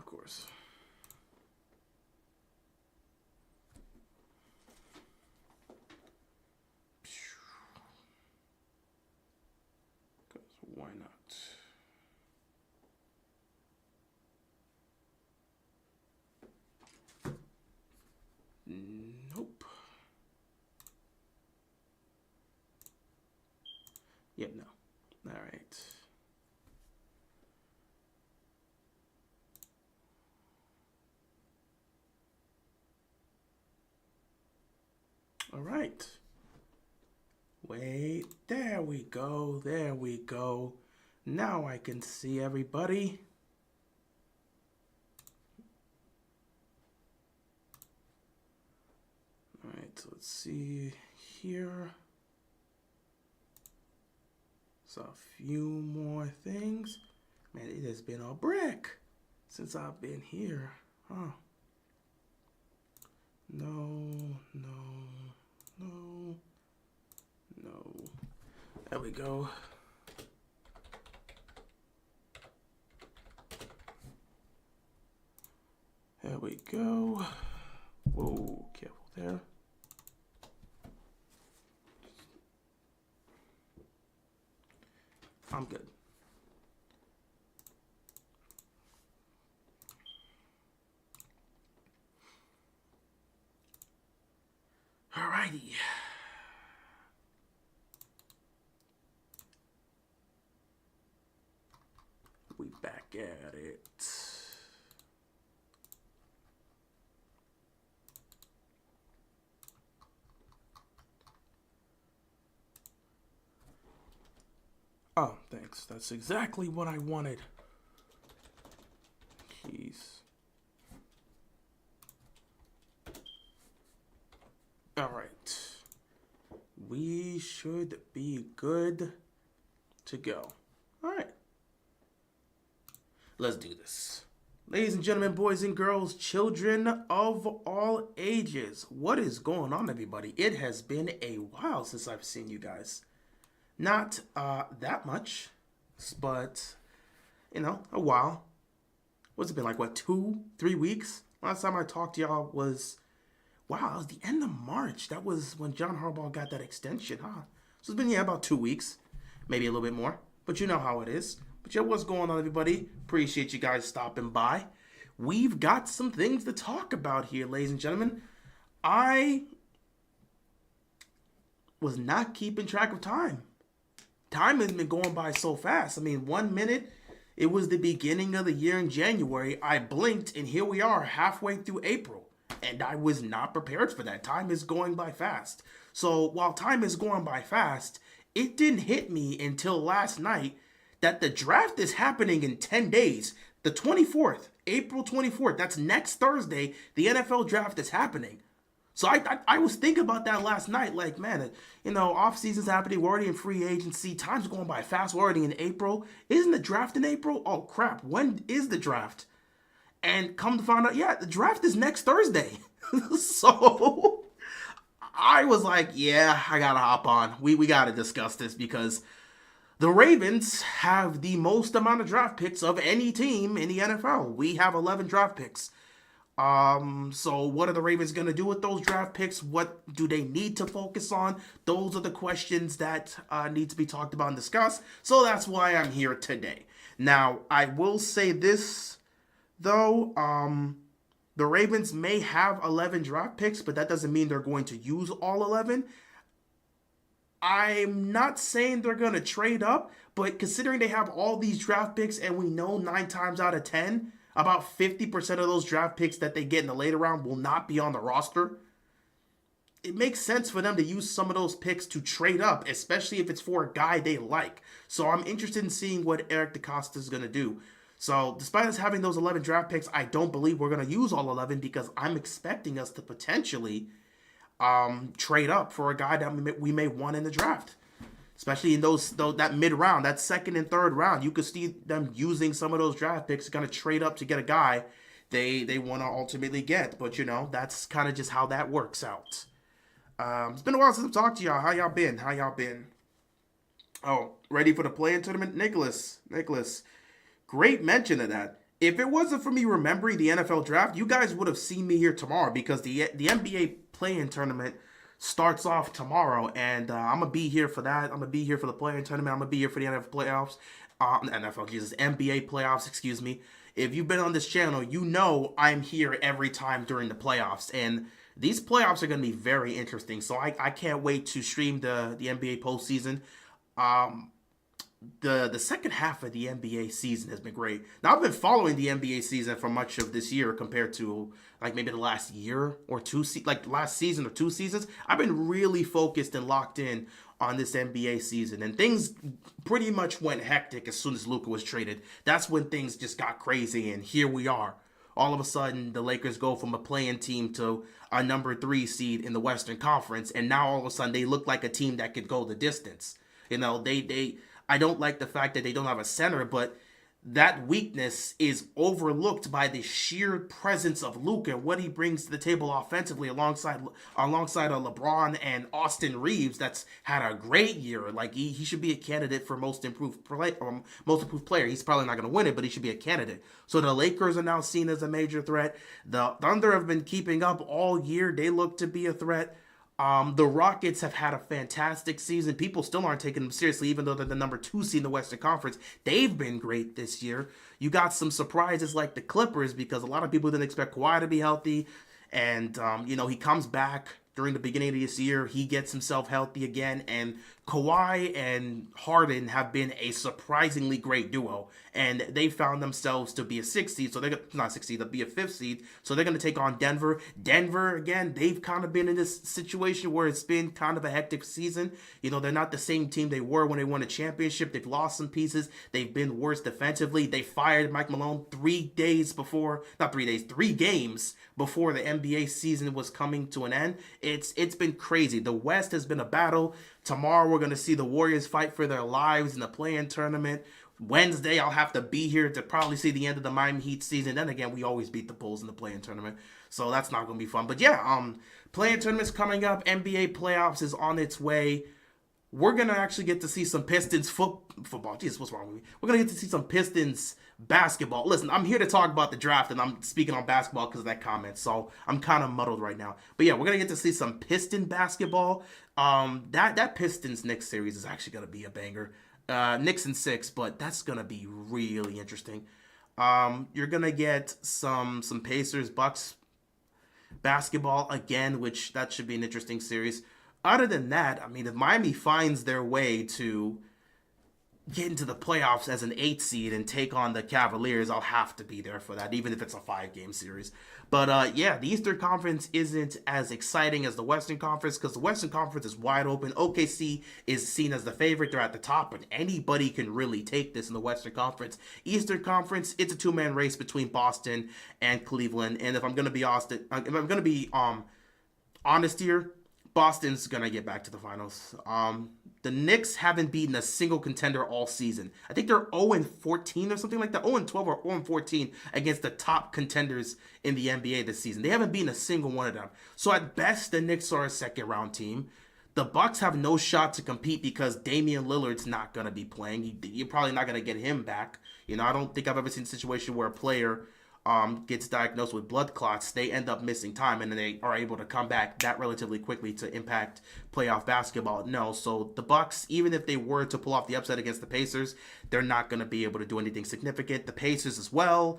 course. Because why not? Nope. Yep, no. All right. All right. Wait, there we go. There we go. Now I can see everybody. All right, so let's see here. So a few more things. Man, it has been a brick since I've been here. Huh. No, no, no, no. There we go. There we go. Whoa, careful there. I'm good. Alrighty. We back at it. Oh, thanks. That's exactly what I wanted. Jeez. All right. We should be good to go. All right. Let's do this. Ladies and gentlemen, boys and girls, children of all ages, what is going on, everybody? It has been a while since I've seen you guys. Not that much, but, you know, a while. What's it been, like, what, 2-3 weeks? Last time I talked to y'all was, wow, it was the end of March. That was when John Harbaugh got that extension, huh? So it's been, yeah, about 2 weeks, maybe a little bit more. But you know how it is. But yeah, what's going on, everybody? Appreciate you guys stopping by. We've got some things to talk about here, ladies and gentlemen. I was not keeping track of time. Time has been going by so fast. I mean, 1 minute, it was the beginning of the year in January. I blinked, and here we are halfway through April. And I was not prepared for that. Time is going by fast. So while time is going by fast, it didn't hit me until last night that the draft is happening in 10 days. The 24th, April 24th, that's next Thursday, the NFL draft is happening. So I was thinking about that last night, like, man, you know, off-season's happening, we're already in free agency, time's going by fast, we're already in April. Isn't the draft in April? Oh, crap, when is the draft? And come to find out, yeah, the draft is next Thursday. So I was like, yeah, I gotta hop on. We gotta discuss this because the Ravens have the most amount of draft picks of any team in the NFL. We have 11 draft picks. So what are the Ravens going to do with those draft picks? What do they need to focus on? Those are the questions that need to be talked about and discussed. So that's why I'm here today. Now, I will say this, though. The Ravens may have 11 draft picks, but that doesn't mean they're going to use all 11. I'm not saying they're going to trade up, but considering they have all these draft picks and we know 9 times out of 10, about 50% of those draft picks that they get in the later round will not be on the roster. It makes sense for them to use some of those picks to trade up, especially if it's for a guy they like. So I'm interested in seeing what Eric DeCosta is going to do. So despite us having those 11 draft picks, I don't believe we're going to use all 11 because I'm expecting us to potentially trade up for a guy that we may want in the draft. Especially in that mid-round, that second and third round, you could see them using some of those draft picks, going to trade up to get a guy they want to ultimately get. But, you know, that's kind of just how that works out. It's been a while since I've talked to y'all. How y'all been? Oh, ready for the play-in tournament? Nicholas, great mention of that. If it wasn't for me remembering the NFL draft, you guys would have seen me here tomorrow because the NBA play-in tournament starts off tomorrow, and I'm gonna be here for that. I'm gonna be here for the play-in tournament. I'm gonna be here for the NFL playoffs, NBA playoffs. Excuse me. If you've been on this channel, you know I'm here every time during the playoffs, and these playoffs are gonna be very interesting. So I can't wait to stream the NBA postseason. Um, the second half of the NBA season has been great. Now I've been following the NBA season for much of this year compared to like maybe the last year or two, like last season or 2 seasons. I've been really focused and locked in on this NBA season, and things pretty much went hectic as soon as Luka was traded. That's when things just got crazy, and here we are. All of a sudden, the Lakers go from a play-in team to a number 3 seed in the Western Conference, and now all of a sudden they look like a team that could go the distance. You know, they I don't like the fact that they don't have a center, but that weakness is overlooked by the sheer presence of Luka and what he brings to the table offensively alongside a LeBron and Austin Reeves that's had a great year. Like he should be a candidate for most improved player. He's probably not going to win it, but he should be a candidate. So the Lakers are now seen as a major threat. The Thunder have been keeping up all year. They look to be a threat. The Rockets have had a fantastic season. People still aren't taking them seriously, even though they're the number 2 seed in the Western Conference. They've been great this year. You got some surprises like the Clippers because a lot of people didn't expect Kawhi to be healthy. And, he comes back during the beginning of this year. He gets himself healthy again. And Kawhi and Harden have been a surprisingly great duo. And they found themselves to be a 6th seed. So they're not 6th seed, they'll be a 5th seed. So they're going to take on Denver. Denver, again, they've kind of been in this situation where it's been kind of a hectic season. They're not the same team they were when they won a championship. They've lost some pieces. They've been worse defensively. They fired Mike Malone 3 games before the NBA season was coming to an end. It's been crazy. The West has been a battle. Tomorrow we're going to see the Warriors fight for their lives in the play-in tournament. Wednesday I'll have to be here to probably see the end of the Miami Heat season. Then again, we always beat the Bulls in the play-in tournament, so that's not going to be fun. But yeah, play-in tournament's coming up. NBA playoffs is on its way. We're going to actually get to see some Pistons football. Jesus, what's wrong with me? We're going to get to see some Pistons basketball. Listen, I'm here to talk about the draft, and I'm speaking on basketball because of that comment, so I'm kind of muddled right now. But yeah, we're going to get to see some Piston basketball. That Pistons-Knicks series is actually going to be a banger. Knicks in 6, but that's going to be really interesting. You're going to get some Pacers-Bucks basketball again, which that should be an interesting series. Other than that, I mean, if Miami finds their way to get into the playoffs as an 8th seed and take on the Cavaliers, I'll have to be there for that, even if it's a 5-game series. But yeah, the Eastern Conference isn't as exciting as the Western Conference because the Western Conference is wide open. OKC is seen as the favorite. They're at the top, but anybody can really take this in the Western Conference. Eastern Conference, it's a 2-man race between Boston and Cleveland. And if I'm going to be honest here, Boston's going to get back to the finals. The Knicks haven't beaten a single contender all season. I think they're 0-14 or something like that. 0-12 or 0-14 against the top contenders in the NBA this season. They haven't beaten a single one of them. So at best, the Knicks are a second-round team. The Bucks have no shot to compete because Damian Lillard's not going to be playing. You're probably not going to get him back. I don't think I've ever seen a situation where a player gets diagnosed with blood clots, they end up missing time, and then they are able to come back that relatively quickly to impact playoff basketball. No, so the Bucks, even if they were to pull off the upset against the Pacers, they're not going to be able to do anything significant. The Pacers as well,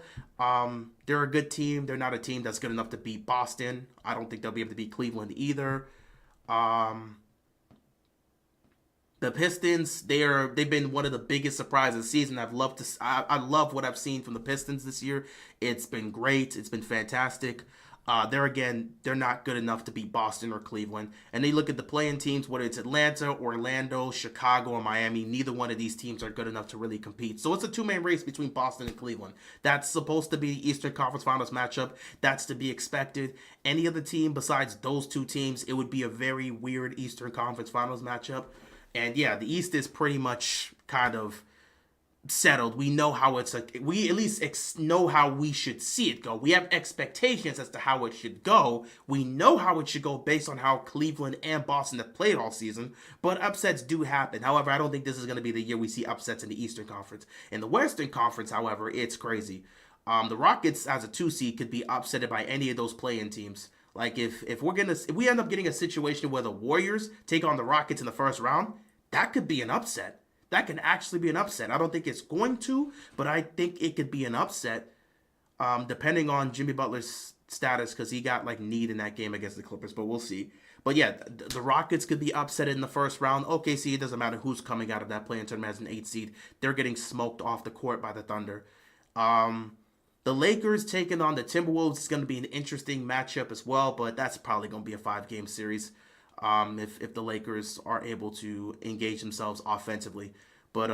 they're a good team. They're not a team that's good enough to beat Boston. I don't think they'll be able to beat Cleveland either. The Pistons, they've been one of the biggest surprises of the season. I love what I've seen from the Pistons this year. It's been great. It's been fantastic. They're not good enough to beat Boston or Cleveland. And they look at the play-in teams, whether it's Atlanta, Orlando, Chicago, or Miami. Neither one of these teams are good enough to really compete. So it's a 2-man race between Boston and Cleveland. That's supposed to be the Eastern Conference Finals matchup. That's to be expected. Any other team besides those 2 teams, it would be a very weird Eastern Conference Finals matchup. And yeah, the East is pretty much kind of settled. We know how we at least know how we should see it go. We have expectations as to how it should go. We know how it should go based on how Cleveland and Boston have played all season, but upsets do happen. However, I don't think this is going to be the year we see upsets in the Eastern Conference. In the Western Conference, however, it's crazy. The Rockets as a 2 seed could be upsetted by any of those play-in teams. Like if we end up getting a situation where the Warriors take on the Rockets in the first round, that could be an upset. That can actually be an upset. I don't think it's going to, but I think it could be an upset, depending on Jimmy Butler's status, because he got like kneed in that game against the Clippers. But we'll see. But yeah, the Rockets could be upset in the first round. OKC, it doesn't matter who's coming out of that play-in tournament as an 8 seed. They're getting smoked off the court by the Thunder. The Lakers taking on the Timberwolves is going to be an interesting matchup as well, but that's probably going to be a 5-game series if the Lakers are able to engage themselves offensively. But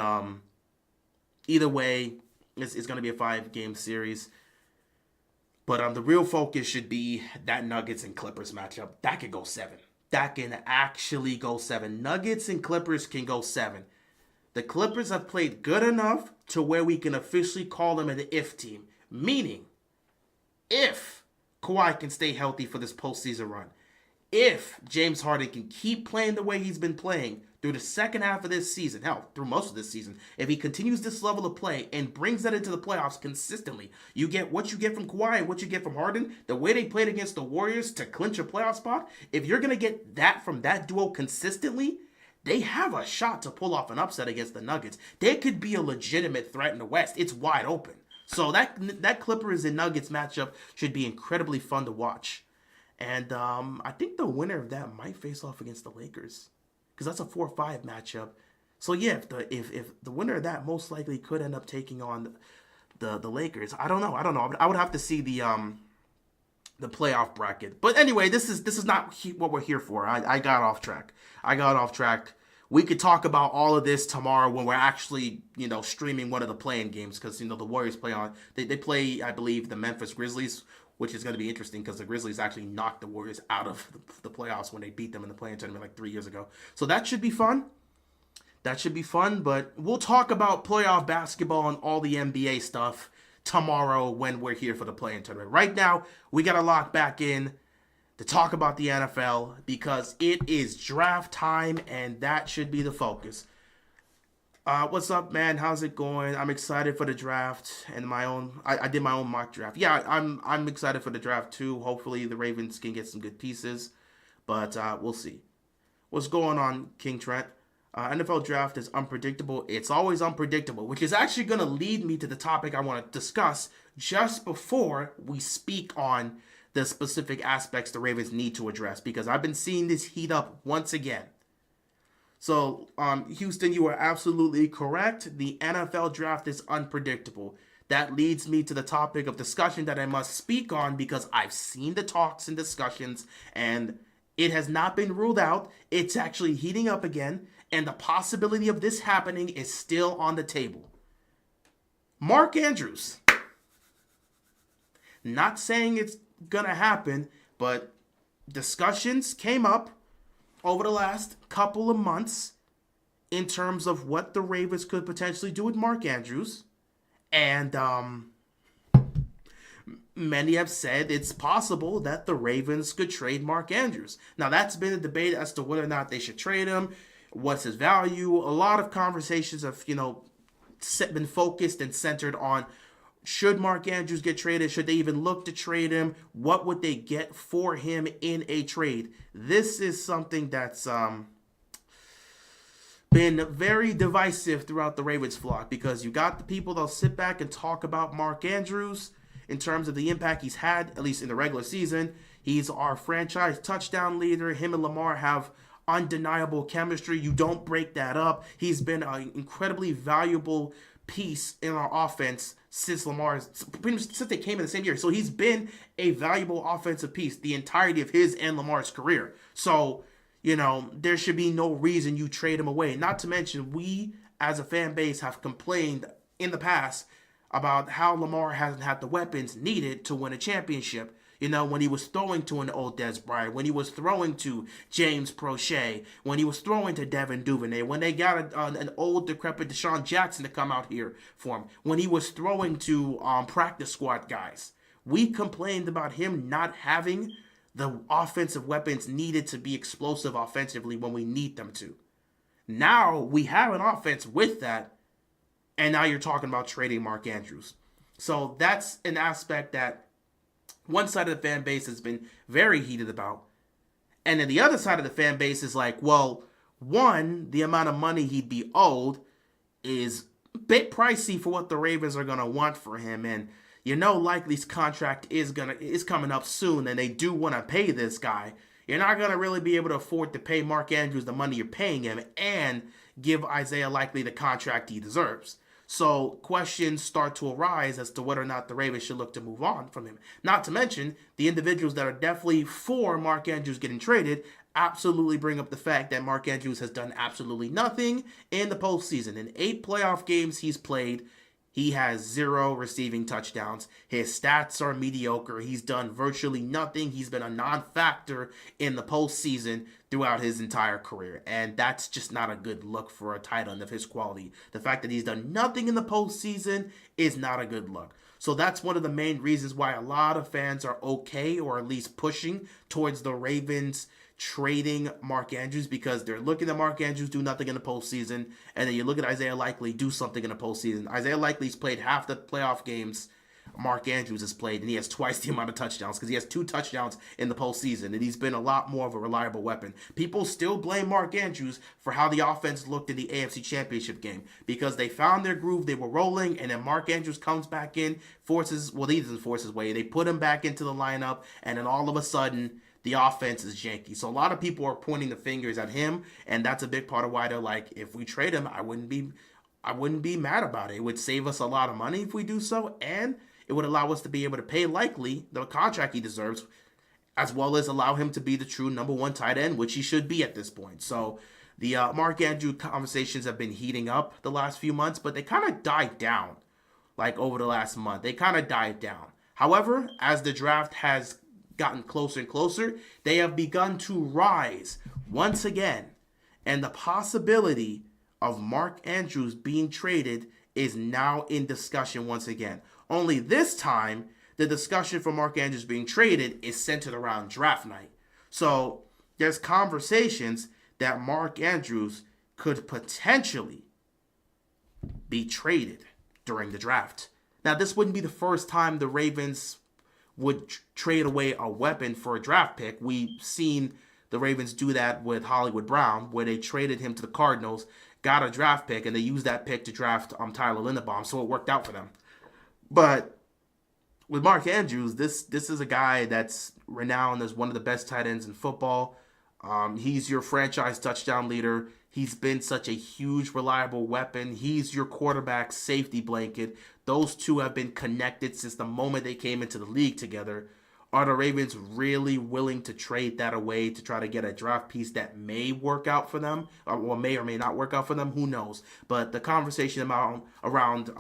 either way, it's going to be a 5-game series. But the real focus should be that Nuggets and Clippers matchup. That could go 7. That can actually go 7. Nuggets and Clippers can go 7. The Clippers have played good enough to where we can officially call them an if team. Meaning, if Kawhi can stay healthy for this postseason run, if James Harden can keep playing the way he's been playing through the second half of this season, hell, through most of this season, if he continues this level of play and brings that into the playoffs consistently, you get what you get from Kawhi and what you get from Harden, the way they played against the Warriors to clinch a playoff spot, if you're going to get that from that duo consistently, they have a shot to pull off an upset against the Nuggets. They could be a legitimate threat in the West. It's wide open. So that Clippers and Nuggets matchup should be incredibly fun to watch. And I think the winner of that might face off against the Lakers, because that's a 4-5 matchup. So yeah, if the winner of that most likely could end up taking on the Lakers. I don't know. I would have to see the playoff bracket. But anyway, this is not what we're here for. I got off track. We could talk about all of this tomorrow when we're actually, streaming one of the play-in games, because, the Warriors play on, they play, I believe, the Memphis Grizzlies, which is going to be interesting because the Grizzlies actually knocked the Warriors out of the playoffs when they beat them in the play-in tournament like 3 years ago. So that should be fun. But we'll talk about playoff basketball and all the NBA stuff tomorrow when we're here for the play-in tournament. Right now, we got to lock back in to talk about the NFL because it is draft time and that should be the focus. What's up, man? How's it going? I'm excited for the draft and I did my own mock draft. Yeah, I'm excited for the draft too. Hopefully the Ravens can get some good pieces, but we'll see. What's going on, King Trent? NFL draft is unpredictable. It's always unpredictable, which is actually going to lead me to the topic I want to discuss just before we speak on the specific aspects the Ravens need to address, because I've been seeing this heat up once again. So, Houston, you are absolutely correct. The NFL draft is unpredictable. That leads me to the topic of discussion that I must speak on because I've seen the talks and discussions and it has not been ruled out. It's actually heating up again, and the possibility of this happening is still on the table. Mark Andrews. Not saying it's gonna happen, but discussions came up over the last couple of months in terms of what the Ravens could potentially do with Mark Andrews. And many have said it's possible that the Ravens could trade Mark Andrews. Now, that's been a debate as to whether or not they should trade him. What's his value? A lot of conversations have, been focused and centered on, should Mark Andrews get traded? Should they even look to trade him? What would they get for him in a trade? This is something that's been very divisive throughout the Ravens flock, because you got the people that'll sit back and talk about Mark Andrews in terms of the impact he's had, at least in the regular season. He's our franchise touchdown leader. Him and Lamar have undeniable chemistry. You don't break that up. He's been an incredibly valuable piece in our offense since they came in the same year. So he's been a valuable offensive piece the entirety of his and Lamar's career. So, there should be no reason you trade him away. Not to mention, we as a fan base have complained in the past about how Lamar hasn't had the weapons needed to win a championship. When he was throwing to an old Dez Bryant, when he was throwing to James Prochet, when he was throwing to Devin Duvernay, when they got an old, decrepit Deshaun Jackson to come out here for him, when he was throwing to practice squad guys. We complained about him not having the offensive weapons needed to be explosive offensively when we need them to. Now we have an offense with that, and now you're talking about trading Mark Andrews. So that's an aspect that one side of the fan base has been very heated about. And then the other side of the fan base is like, well, one, the amount of money he'd be owed is a bit pricey for what the Ravens are gonna want for him, and Likely's contract is coming up soon, and they do want to pay this guy. You're not gonna really be able to afford to pay Mark Andrews the money you're paying him and give Isaiah Likely the contract he deserves. So questions start to arise as to whether or not the Ravens should look to move on from him. Not to mention, the individuals that are definitely for Mark Andrews getting traded absolutely bring up the fact that Mark Andrews has done absolutely nothing in the postseason. In 8 playoff games he's played, he has 0 receiving touchdowns. His stats are mediocre. He's done virtually nothing. He's been a non-factor in the postseason throughout his entire career. And that's just not a good look for a tight end of his quality. The fact that he's done nothing in the postseason is not a good look. So that's one of the main reasons why a lot of fans are okay, or at least pushing towards the Ravens trading Mark Andrews, because they're looking at Mark Andrews do nothing in the postseason, and then you look at Isaiah Likely do something in the postseason. Isaiah Likely's played half the playoff games Mark Andrews has played, and he has twice the amount of touchdowns because he has 2 touchdowns in the postseason, and he's been a lot more of a reliable weapon. People still blame Mark Andrews for how the offense looked in the AFC Championship game because they found their groove, they were rolling, and then Mark Andrews comes back in, he doesn't force his way, they put him back into the lineup, and then all of a sudden, the offense is janky. So a lot of people are pointing the fingers at him, and that's a big part of why they're like, if we trade him, I wouldn't be mad about it. It would save us a lot of money if we do so, and it would allow us to be able to pay Likely the contract he deserves, as well as allow him to be the true number 1 tight end, which he should be at this point. So the Mark Andrews conversations have been heating up the last few months, but they kind of died down like over the last month. They kind of died down. However, as the draft has gotten closer and closer, they have begun to rise once again. And the possibility of Mark Andrews being traded is now in discussion once again. Only this time, the discussion for Mark Andrews being traded is centered around draft night. So there's conversations that Mark Andrews could potentially be traded during the draft. Now, this wouldn't be the first time the Ravens would trade away a weapon for a draft pick. We've seen the Ravens do that with Hollywood Brown, where they traded him to the Cardinals, got a draft pick, and they used that pick to draft Tyler Linderbaum, so it worked out for them. But with Mark Andrews, this is a guy that's renowned as one of the best tight ends in football. He's your franchise touchdown leader. He's been such a huge, reliable weapon. He's your quarterback safety blanket. Those two have been connected since the moment they came into the league together. Are the Ravens really willing to trade that away to try to get a draft piece that may work out for them, or may not work out for them? Who knows? But the conversation around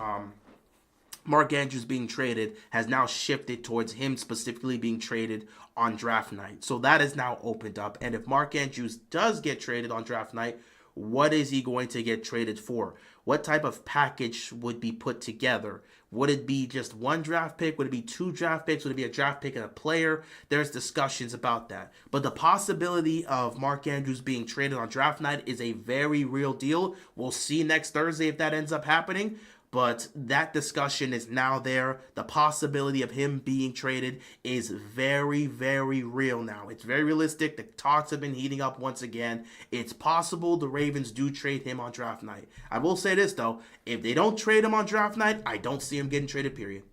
Mark Andrews being traded has now shifted towards him specifically being traded on draft night. So that is now opened up. And if Mark Andrews does get traded on draft night, what is he going to get traded for? What type of package would be put together? Would it be just 1 draft pick? Would it be 2 draft picks? Would it be a draft pick and a player? There's discussions about that. But the possibility of Mark Andrews being traded on draft night is a very real deal. We'll see next Thursday if that ends up happening. But that discussion is now there. The possibility of him being traded is very, very real now. It's very realistic. The talks have been heating up once again. It's possible the Ravens do trade him on draft night. I will say this, though. If they don't trade him on draft night, I don't see him getting traded, period.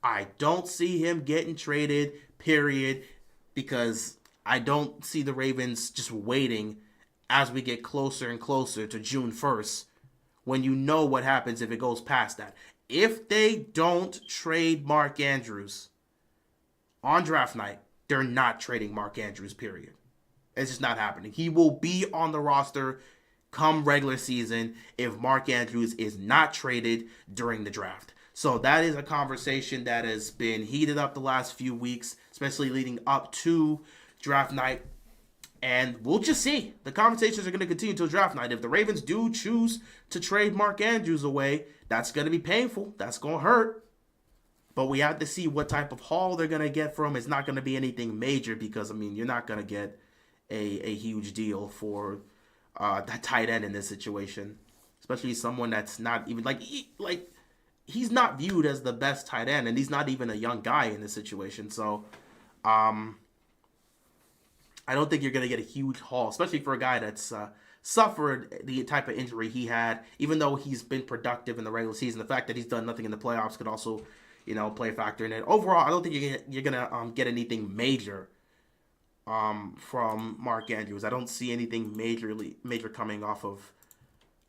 I don't see him getting traded, period, because I don't see the Ravens just waiting as we get closer and closer to June 1st. When you know what happens if it goes past that. If they don't trade Mark Andrews on draft night, they're not trading Mark Andrews, period. It's just not happening. He will be on the roster come regular season if Mark Andrews is not traded during the draft. So that is a conversation that has been heated up the last few weeks, especially leading up to draft night. And we'll just see. The conversations are going to continue until draft night. If the Ravens do choose to trade Mark Andrews away, that's going to be painful. That's going to hurt. But we have to see what type of haul they're going to get from him. It's not going to be anything major because, you're not going to get a huge deal for that tight end in this situation. Especially someone that's not even, he's not viewed as the best tight end, and he's not even a young guy in this situation. So, I don't think you're going to get a huge haul, especially for a guy that's suffered the type of injury he had, even though he's been productive in the regular season. The fact that he's done nothing in the playoffs could also, play a factor in it. Overall, I don't think you're going to get anything major from Mark Andrews. I don't see anything major coming off of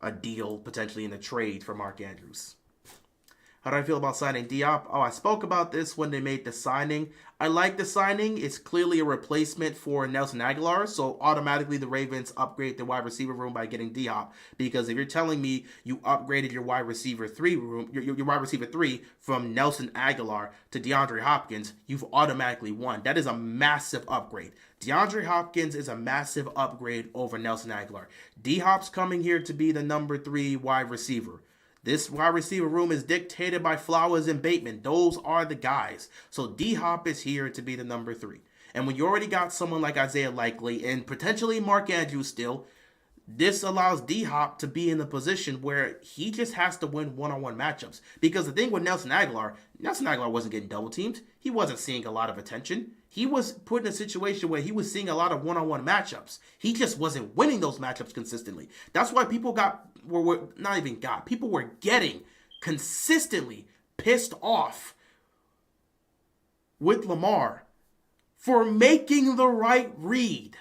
a deal, potentially in a trade for Mark Andrews. How do I feel about signing Diop? Oh, I spoke about this when they made the signing. I like the signing. It's clearly a replacement for Nelson Agholor, so automatically the Ravens upgrade their wide receiver room by getting Diop. Because if you're telling me you upgraded your wide receiver three room, your wide receiver 3 from Nelson Agholor to DeAndre Hopkins, you've automatically won. That is a massive upgrade. DeAndre Hopkins is a massive upgrade over Nelson Agholor. D-Hop's coming here to be the number 3 wide receiver. This wide receiver room is dictated by Flowers and Bateman. Those are the guys. So D-Hop is here to be the number 3. And when you already got someone like Isaiah Likely and potentially Mark Andrews still, this allows D-Hop to be in the position where he just has to win one-on-one matchups. Because the thing with Nelson Agholor wasn't getting double teamed. He wasn't seeing a lot of attention. He was put in a situation where he was seeing a lot of one-on-one matchups. He just wasn't winning those matchups consistently. That's why people people were getting consistently pissed off with Lamar for making the right read.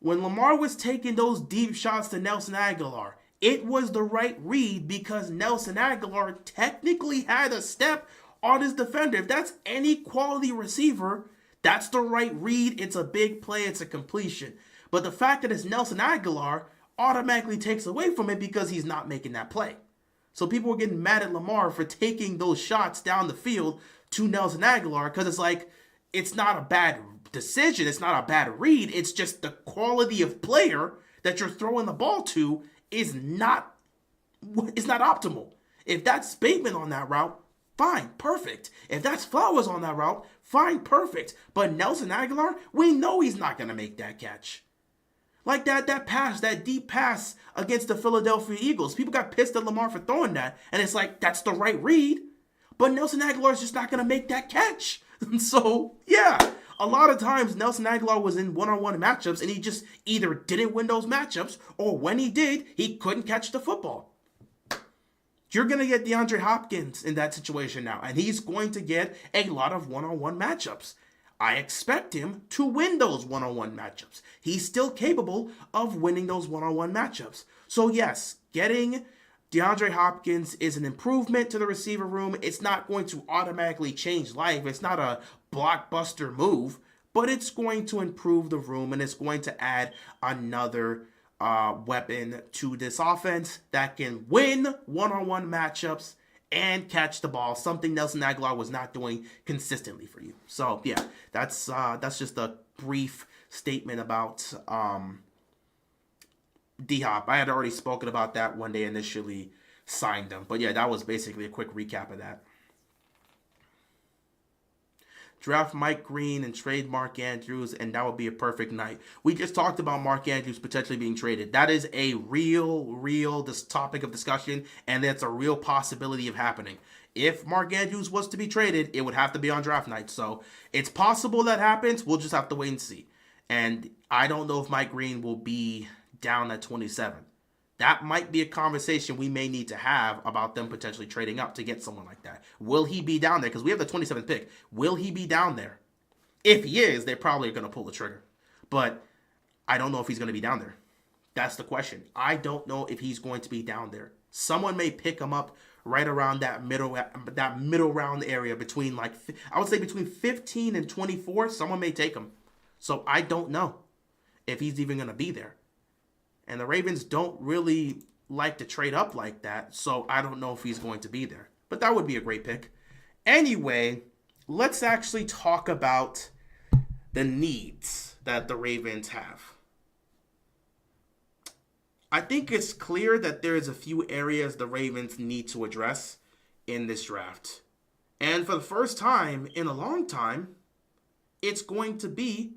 When Lamar was taking those deep shots to Nelson Agholor, it was the right read because Nelson Agholor technically had a step on his defender. If that's any quality receiver, that's the right read. It's a big play. It's a completion. But the fact that it's Nelson Agholor automatically takes away from it because he's not making that play. So people were getting mad at Lamar for taking those shots down the field to Nelson Agholor because it's like, it's not a bad decision. It's not a bad read. It's just the quality of player that you're throwing the ball to is not optimal. If that's Bateman on that route, fine, perfect. If that's Flowers on that route, fine, perfect. But Nelson Agholor, we know he's not going to make that catch. Like that deep pass against the Philadelphia Eagles. People got pissed at Lamar for throwing that. And it's like, that's the right read. But Nelson Agholor is just not going to make that catch. So, yeah, a lot of times Nelson Agholor was in one-on-one matchups and he just either didn't win those matchups or when he did, he couldn't catch the football. You're going to get DeAndre Hopkins in that situation now, and he's going to get a lot of one-on-one matchups. I expect him to win those one-on-one matchups. He's still capable of winning those one-on-one matchups. So yes, getting DeAndre Hopkins is an improvement to the receiver room. It's not going to automatically change life. It's not a blockbuster move, but it's going to improve the room and it's going to add another weapon to this offense that can win one-on-one matchups and catch the ball, something Nelson Agholor was not doing consistently for you. So yeah, that's just a brief statement about D-Hop. I had already spoken about that when they initially signed him, but yeah, that was basically a quick recap of that. Draft Mike Green and trade Mark Andrews, and that would be a perfect night. We just talked about Mark Andrews potentially being traded. That is a real this topic of discussion, and that's a real possibility of happening. If Mark Andrews was to be traded, it would have to be on draft night. So it's possible that happens. We'll just have to wait and see. And I don't know if Mike Green will be down at 27. That might be a conversation we may need to have about them potentially trading up to get someone like that. Will he be down there? Because we have the 27th pick. Will he be down there? If he is, they probably are going to pull the trigger. But I don't know if he's going to be down there. That's the question. I don't know if he's going to be down there. Someone may pick him up right around that middle round area between I would say between 15 and 24. Someone may take him. So I don't know if he's even going to be there. And the Ravens don't really like to trade up like that, so I don't know if he's going to be there. But that would be a great pick. Anyway, let's actually talk about the needs that the Ravens have. I think it's clear that there's a few areas the Ravens need to address in this draft. And for the first time in a long time, it's going to be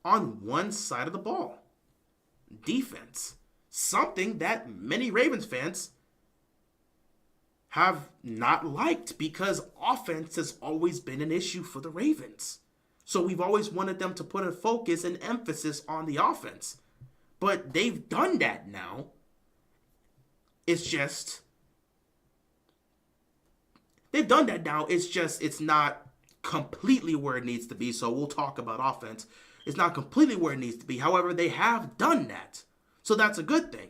on one side of the ball. Defense. Something that many Ravens fans have not liked because offense has always been an issue for the Ravens. So we've always wanted them to put a focus and emphasis on the offense. But they've done that now. It's just it's not completely where it needs to be. So we'll talk about offense. It's not completely where it needs to be. However, they have done that. So that's a good thing.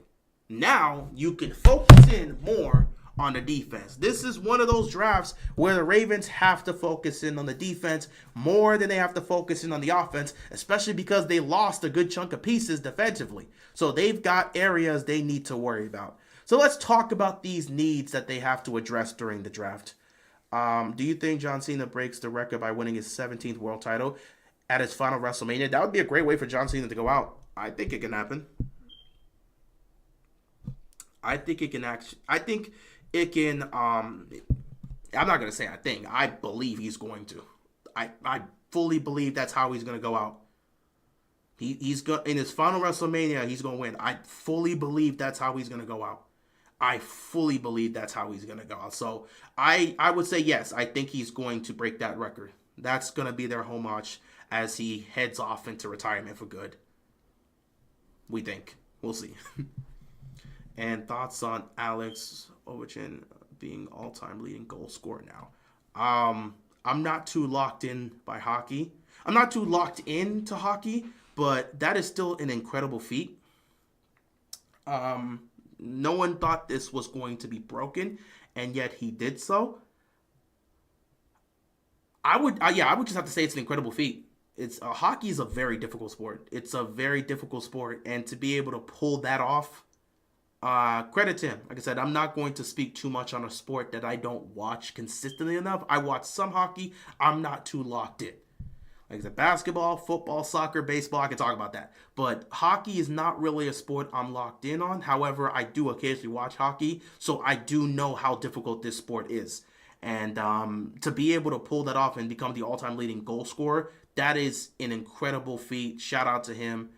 Now you can focus in more on the defense. This is one of those drafts where the Ravens have to focus in on the defense more than they have to focus in on the offense, especially because they lost a good chunk of pieces defensively. So they've got areas they need to worry about. So let's talk about these needs that they have to address during the draft. Do you think John Cena breaks the record by winning his 17th world title at his final WrestleMania? That would be a great way for John Cena to go out. I think it can happen. I think it can I'm not going to say I think. I believe he's going to. I fully believe that's how he's going to go out. He's going in his final WrestleMania, he's going to win. I fully believe that's how he's going to go out. I fully believe that's how he's going to go out. So I would say yes, I think he's going to break that record. That's going to be their homage as he heads off into retirement for good. We think. We'll see. And thoughts on Alex Ovechkin being all-time leading goal scorer now. I'm not too locked in by hockey. I'm not too locked into hockey, but that is still an incredible feat. No one thought this was going to be broken, and yet he did so. I would just have to say it's an incredible feat. Hockey is a very difficult sport. It's a very difficult sport, and to be able to pull that off, credit to him. Like I said, I'm not going to speak too much on a sport that I don't watch consistently enough. I watch some hockey. I'm not too locked in. Like I said, basketball, football, soccer, baseball, I can talk about that. But hockey is not really a sport I'm locked in on. However, I do occasionally watch hockey, so I do know how difficult this sport is. And to be able to pull that off and become the all-time leading goal scorer, that is an incredible feat. Shout out to him.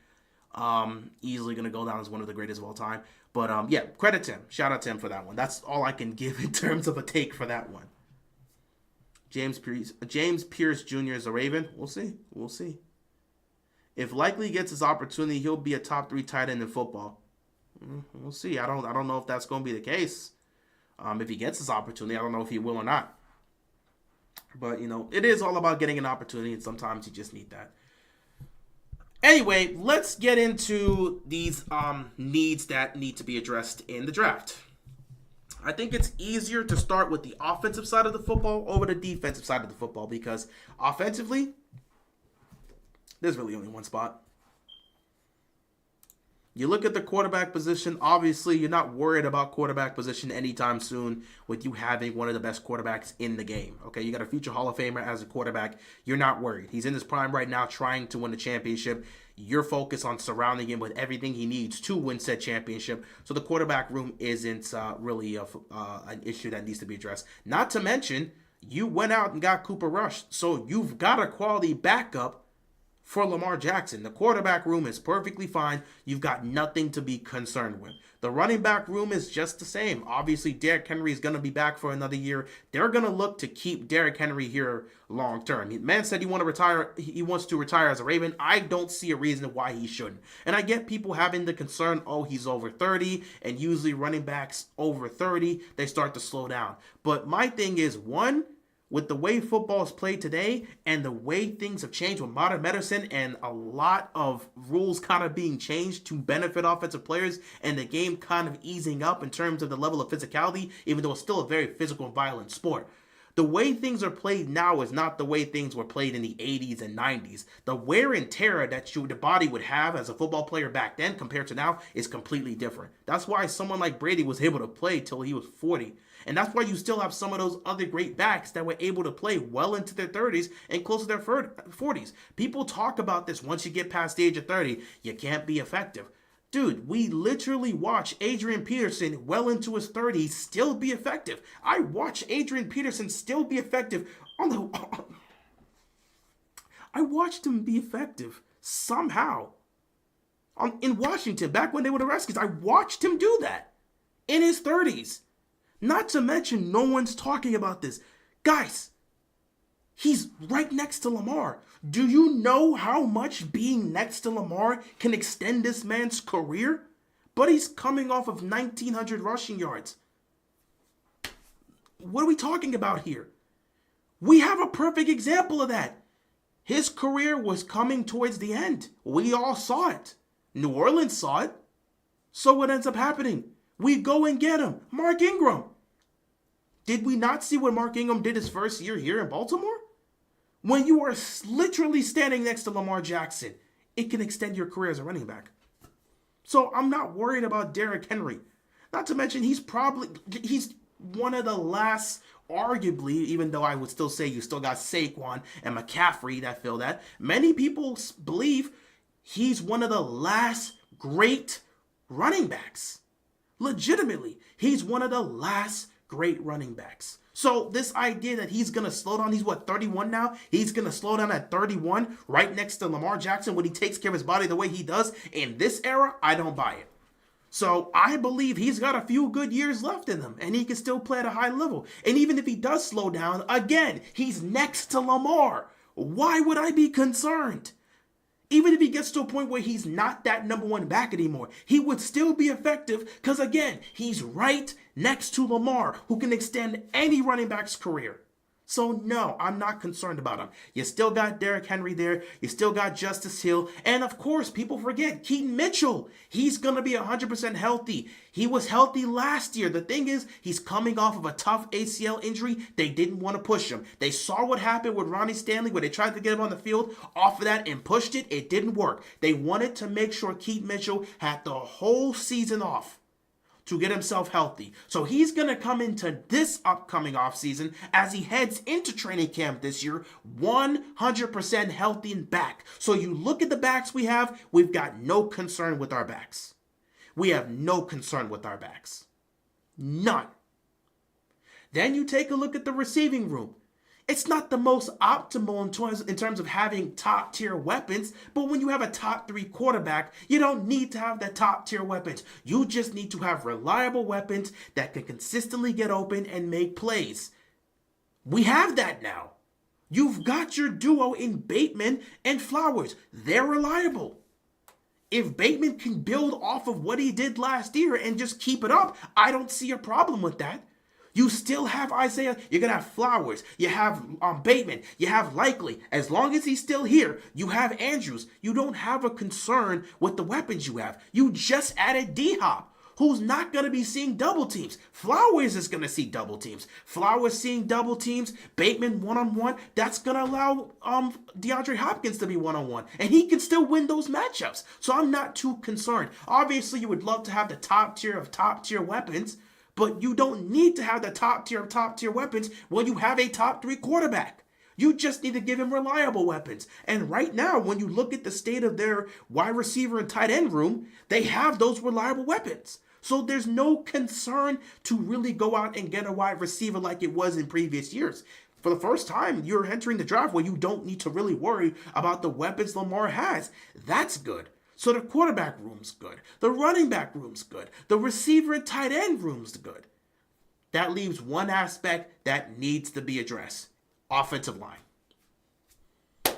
Easily going to go down as one of the greatest of all time. But yeah, credit to him. Shout out to him for that one. That's all I can give in terms of a take for that one. James Pierce Jr. is a Raven. We'll see. If Likely gets his opportunity, he'll be a top 3 tight end in football. We'll see. I don't know if that's going to be the case. If he gets his opportunity, I don't know if he will or not. But, it is all about getting an opportunity, and sometimes you just need that. Anyway, let's get into these needs that need to be addressed in the draft. I think it's easier to start with the offensive side of the football over the defensive side of the football because offensively, there's really only one spot. You look at the quarterback position, obviously you're not worried about quarterback position anytime soon with you having one of the best quarterbacks in the game. Okay, you got a future Hall of Famer as a quarterback. You're not worried. He's in his prime right now trying to win the championship. You're focused on surrounding him with everything he needs to win said championship. So the quarterback room isn't really an issue that needs to be addressed. Not to mention, you went out and got Cooper Rush. So you've got a quality backup for Lamar Jackson. The quarterback room is perfectly fine. You've got nothing to be concerned with. The running back room is just the same. Obviously, Derrick Henry is going to be back for another year. They're going to look to keep Derrick Henry here long term. The man said he wants to retire as a Raven. I don't see a reason why he shouldn't. And I get people having the concern, he's over 30, and usually running backs over 30, they start to slow down. But my thing is, one, with the way football is played today and the way things have changed with modern medicine and a lot of rules kind of being changed to benefit offensive players and the game kind of easing up in terms of the level of physicality, even though it's still a very physical and violent sport. The way things are played now is not the way things were played in the 80s and 90s. The wear and tear that the body would have as a football player back then compared to now is completely different. That's why someone like Brady was able to play till he was 40. And that's why you still have some of those other great backs that were able to play well into their 30s and close to their 40s. People talk about this once you get past the age of 30, you can't be effective. Dude, we literally watch Adrian Peterson well into his 30s still be effective. I watch Adrian Peterson still be effective I watched him be effective somehow in Washington back when they were the Redskins. I watched him do that in his 30s. Not to mention, no one's talking about this. Guys, he's right next to Lamar. Do you know how much being next to Lamar can extend this man's career? But he's coming off of 1,900 rushing yards. What are we talking about here? We have a perfect example of that. His career was coming towards the end. We all saw it. New Orleans saw it. So what ends up happening? We go and get him. Mark Ingram. Did we not see what Mark Ingram did his first year here in Baltimore? When you are literally standing next to Lamar Jackson, it can extend your career as a running back. So I'm not worried about Derrick Henry. Not to mention he's one of the last, arguably, even though I would still say you still got Saquon and McCaffrey that fill that. Many people believe he's one of the last great running backs. Legitimately, he's one of the last great running backs. So this idea that he's going to slow down, he's 31 now? He's going to slow down at 31 right next to Lamar Jackson when he takes care of his body the way he does in this era? I don't buy it. So I believe he's got a few good years left in him and he can still play at a high level. And even if he does slow down, again, he's next to Lamar. Why would I be concerned? Even if he gets to a point where he's not that number one back anymore, he would still be effective because, again, he's right next to Lamar, who can extend any running back's career. So, no, I'm not concerned about him. You still got Derrick Henry there. You still got Justice Hill. And, of course, people forget Keaton Mitchell. He's going to be 100% healthy. He was healthy last year. The thing is, he's coming off of a tough ACL injury. They didn't want to push him. They saw what happened with Ronnie Stanley where they tried to get him on the field off of that and pushed it. It didn't work. They wanted to make sure Keaton Mitchell had the whole season off to get himself healthy. So he's going to come into this upcoming offseason as he heads into training camp this year 100% healthy and back. So you look at the backs we have, we've got no concern with our backs. We have no concern with our backs. None. Then you take a look at the receiving room. It's not the most optimal in terms of having top tier weapons, but when you have a top 3 quarterback, you don't need to have the top tier weapons. You just need to have reliable weapons that can consistently get open and make plays. We have that now. You've got your duo in Bateman and Flowers. They're reliable. If Bateman can build off of what he did last year and just keep it up, I don't see a problem with that. You still have Isaiah. You're going to have Flowers. You have Bateman. You have Likely. As long as he's still here, you have Andrews. You don't have a concern with the weapons you have. You just added D-Hop, who's not going to be seeing double teams. Flowers is going to see double teams. Flowers seeing double teams. Bateman one-on-one. That's going to allow DeAndre Hopkins to be one-on-one. And he can still win those matchups. So I'm not too concerned. Obviously, you would love to have the top tier of top tier weapons, but you don't need to have the top tier weapons when you have a top 3 quarterback. You just need to give him reliable weapons. And right now, when you look at the state of their wide receiver and tight end room, they have those reliable weapons. So there's no concern to really go out and get a wide receiver like it was in previous years. For the first time, you're entering the draft where you don't need to really worry about the weapons Lamar has. That's good. So the quarterback room's good. The running back room's good. The receiver and tight end room's good. That leaves one aspect that needs to be addressed. Offensive line.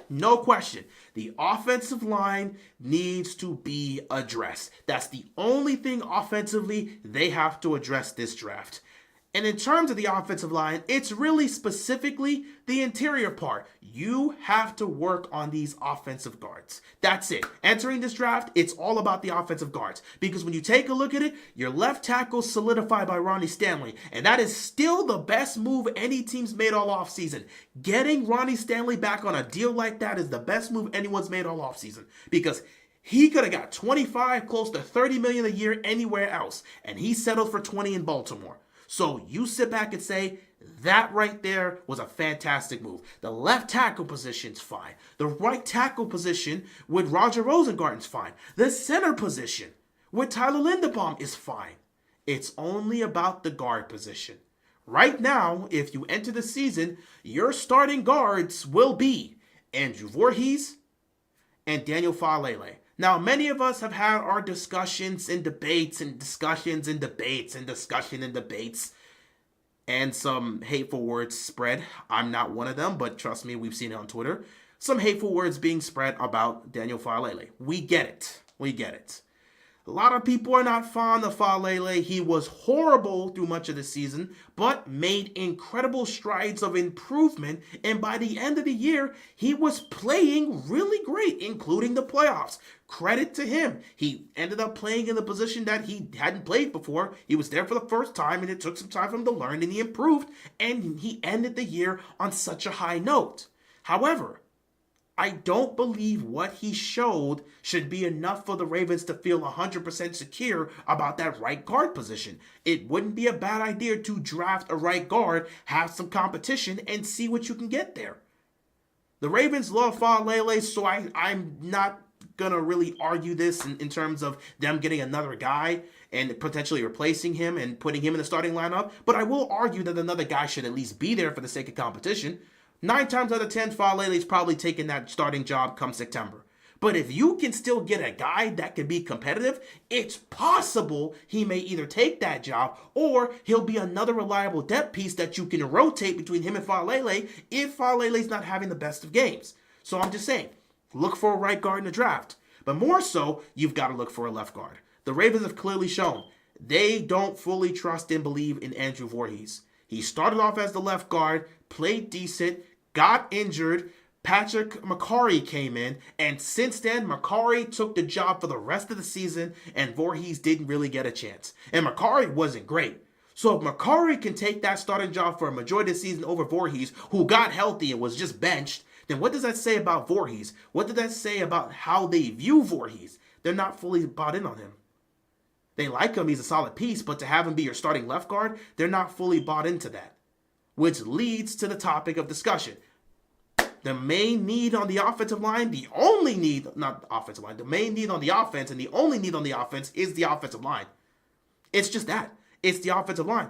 No question. The offensive line needs to be addressed. That's the only thing offensively they have to address this draft. And in terms of the offensive line, it's really specifically the interior part. You have to work on these offensive guards. That's it. Entering this draft, it's all about the offensive guards. Because when you take a look at it, your left tackle solidified by Ronnie Stanley. And that is still the best move any team's made all offseason. Getting Ronnie Stanley back on a deal like that is the best move anyone's made all offseason. Because he could have got 25, close to 30 million a year anywhere else. And he settled for 20 in Baltimore. So you sit back and say, that right there was a fantastic move. The left tackle position's fine. The right tackle position with Roger Rosengarten's fine. The center position with Tyler Linderbaum is fine. It's only about the guard position. Right now, if you enter the season, your starting guards will be Andrew Voorhees and Daniel Faalele. Now, many of us have had our discussions and debates and discussions and debates and discussion and debates. and some hateful words spread. I'm not one of them, but trust me, we've seen it on Twitter. Some hateful words being spread about Daniel Faalele. We get it. We get it. A lot of people are not fond of Faalele. He was horrible through much of the season, but made incredible strides of improvement. And by the end of the year, he was playing really great, including the playoffs. Credit to him. He ended up playing in the position that he hadn't played before. He was there for the first time, and it took some time for him to learn, and he improved. And he ended the year on such a high note. However, I don't believe what he showed should be enough for the Ravens to feel 100% secure about that right guard position. It wouldn't be a bad idea to draft a right guard, have some competition, and see what you can get there. The Ravens love Faalele, so I'm not going to really argue this in terms of them getting another guy and potentially replacing him and putting him in the starting lineup. But I will argue that another guy should at least be there for the sake of competition. 9 times out of 10, Faalele's probably taking that starting job come September. But if you can still get a guy that can be competitive, it's possible he may either take that job or he'll be another reliable depth piece that you can rotate between him and Faalele if Faalele's not having the best of games. So I'm just saying, look for a right guard in the draft. But more so, you've got to look for a left guard. The Ravens have clearly shown they don't fully trust and believe in Andrew Voorhees. He started off as the left guard, played decent, got injured. Patrick Mekari came in, and since then, Mekari took the job for the rest of the season, and Voorhees didn't really get a chance. And Mekari wasn't great. So if Mekari can take that starting job for a majority of the season over Voorhees, who got healthy and was just benched, then what does that say about Voorhees? What does that say about how they view Voorhees? They're not fully bought in on him. They like him, he's a solid piece, but to have him be your starting left guard, they're not fully bought into that. Which leads to the topic of discussion. The main need on the offensive line, the only need, not the offensive line, the main need on the offense and the only need on the offense is the offensive line. It's just that. It's the offensive line.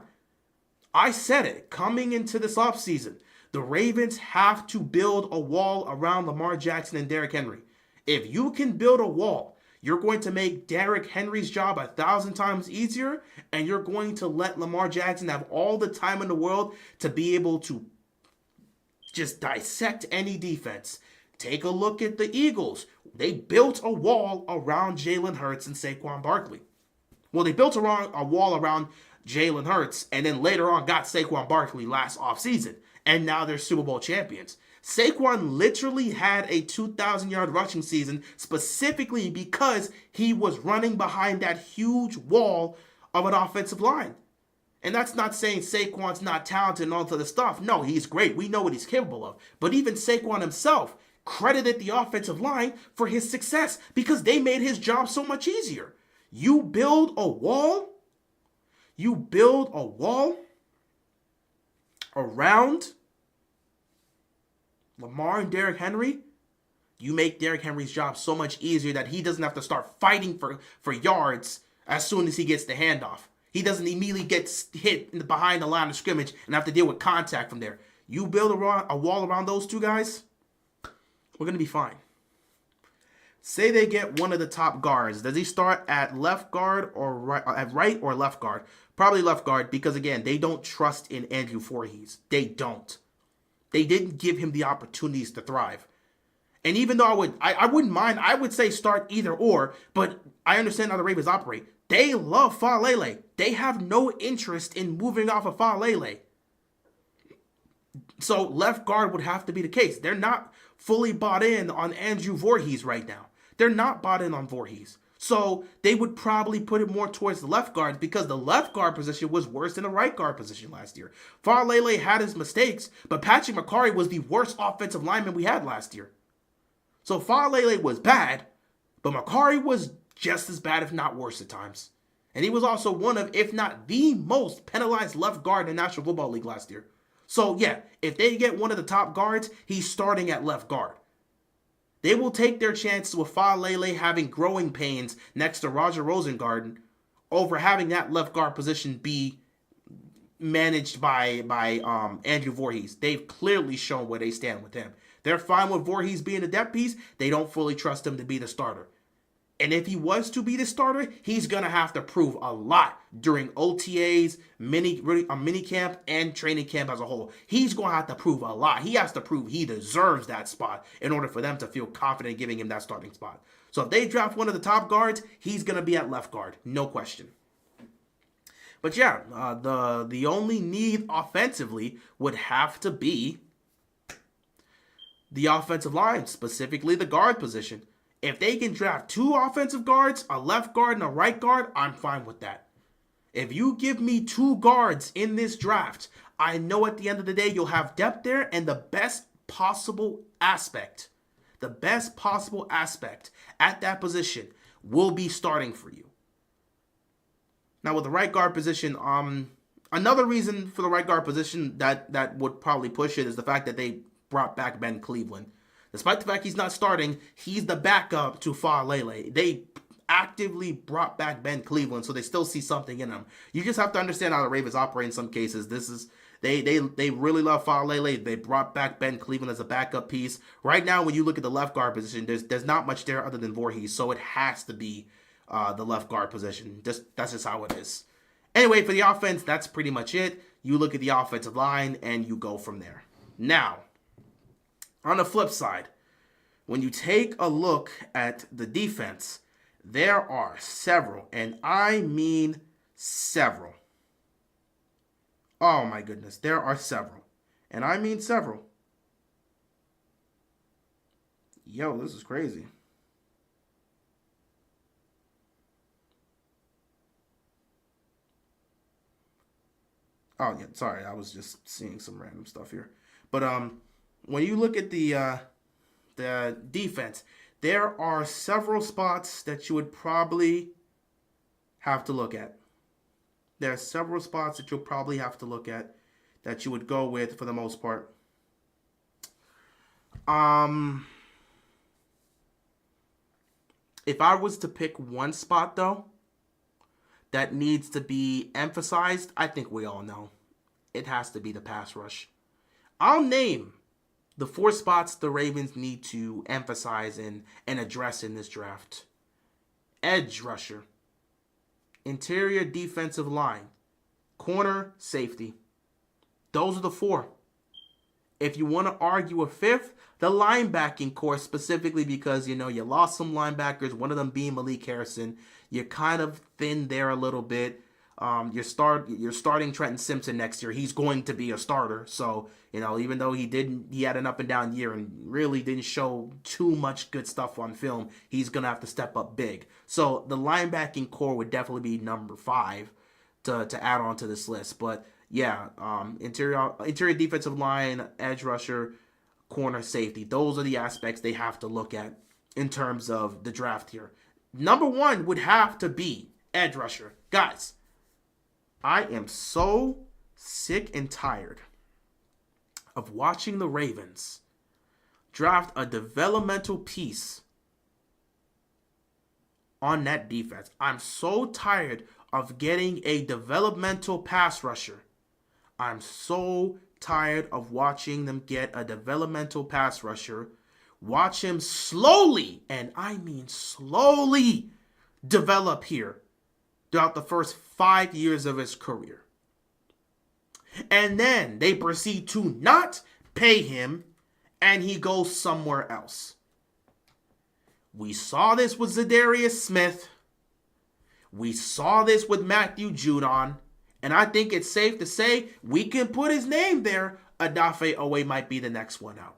I said it coming into this offseason. The Ravens have to build a wall around Lamar Jackson and Derrick Henry. If you can build a wall, you're going to make Derrick Henry's job 1,000 times easier, and you're going to let Lamar Jackson have all the time in the world to be able to just dissect any defense. Take a look at the Eagles. They built a wall around Jalen Hurts and Saquon Barkley. Well, they built a wall around Jalen Hurts and then later on got Saquon Barkley last offseason. And now they're Super Bowl champions. Saquon literally had a 2,000-yard rushing season specifically because he was running behind that huge wall of an offensive line. And that's not saying Saquon's not talented and all of this stuff. No, he's great. We know what he's capable of. But even Saquon himself credited the offensive line for his success because they made his job so much easier. You build a wall around Lamar and Derrick Henry, you make Derrick Henry's job so much easier that he doesn't have to start fighting for yards as soon as he gets the handoff. He doesn't immediately get hit behind the line of scrimmage and have to deal with contact from there. You build a wall around those two guys, we're going to be fine. Say they get one of the top guards. Does he start at left guard or right, at right or left guard? Probably left guard because, again, they don't trust in Andrew Voorhees. They don't. They didn't give him the opportunities to thrive. And even though I wouldn't mind, I would say start either or, but I understand how the Ravens operate. They love Faalele. They have no interest in moving off of Faalele. So left guard would have to be the case. They're not fully bought in on Andrew Voorhees right now. They're not bought in on Voorhees. So they would probably put it more towards the left guard because the left guard position was worse than the right guard position last year. Faalele had his mistakes, but Patrick Mekari was the worst offensive lineman we had last year. So Faalele was bad, but Mekari was just as bad, if not worse at times. And he was also one of, if not the most penalized left guard in the National Football League last year. So yeah, if they get one of the top guards, he's starting at left guard. They will take their chances with Faalele having growing pains next to Roger Rosengarten over having that left guard position be managed by Andrew Voorhees. They've clearly shown where they stand with him. They're fine with Voorhees being a depth piece. They don't fully trust him to be the starter. And if he was to be the starter, he's going to have to prove a lot during OTAs, mini camp, and training camp as a whole. He's going to have to prove a lot. He has to prove he deserves that spot in order for them to feel confident giving him that starting spot. So if they draft one of the top guards, he's going to be at left guard. No question. But yeah, the only need offensively would have to be the offensive line, specifically the guard position. If they can draft 2 offensive guards, a left guard and a right guard, I'm fine with that. If you give me 2 guards in this draft, I know at the end of the day you'll have depth there, and the best possible aspect at that position will be starting for you. Now with the right guard position, another reason for the right guard position that would probably push it is the fact that they brought back Ben Cleveland. Despite the fact he's not starting, he's the backup to Faalele. They actively brought back Ben Cleveland, so they still see something in him. You just have to understand how the Ravens operate in some cases. They really love Faalele. They brought back Ben Cleveland as a backup piece. Right now, when you look at the left guard position, there's not much there other than Voorhees, so it has to be the left guard position. That's just how it is. Anyway, for the offense, that's pretty much it. You look at the offensive line, and you go from there. Now, on the flip side, when you take a look at the defense, there are several, and I mean several. Oh my goodness, there are several, and I mean several. Yo, this is crazy. Oh yeah, sorry, I was just seeing some random stuff here. But when you look at the defense, there are several spots that you would probably have to look at. There are several spots that you'll probably have to look at that you would go with for the most part. If I was to pick one spot though that needs to be emphasized, I think we all know. It has to be the pass rush. I'll name the 4 spots the Ravens need to emphasize and address in this draft. Edge rusher, interior defensive line, corner, safety. Those are the 4. If you want to argue a 5th, the linebacking core, specifically because, you lost some linebackers, one of them being Malik Harrison. You're kind of thin there a little bit. You're starting Trenton Simpson next year. He's going to be a starter. So, even though he had an up and down year and really didn't show too much good stuff on film, he's going to have to step up big. So the linebacking core would definitely be number 5 to add on to this list. But yeah, interior defensive line, edge rusher, corner, safety. Those are the aspects they have to look at in terms of the draft here. Number 1 would have to be edge rusher. Guys, I am so sick and tired of watching the Ravens draft a developmental piece on that defense. I'm so tired of getting a developmental pass rusher. I'm so tired of watching them get a developmental pass rusher. Watch him slowly, and I mean slowly, develop here throughout the first 5 years of his career. And then they proceed to not pay him, and he goes somewhere else. We saw this with Zadarius Smith. We saw this with Matthew Judon. And I think it's safe to say we can put his name there. Odafe Oweh might be the next one out.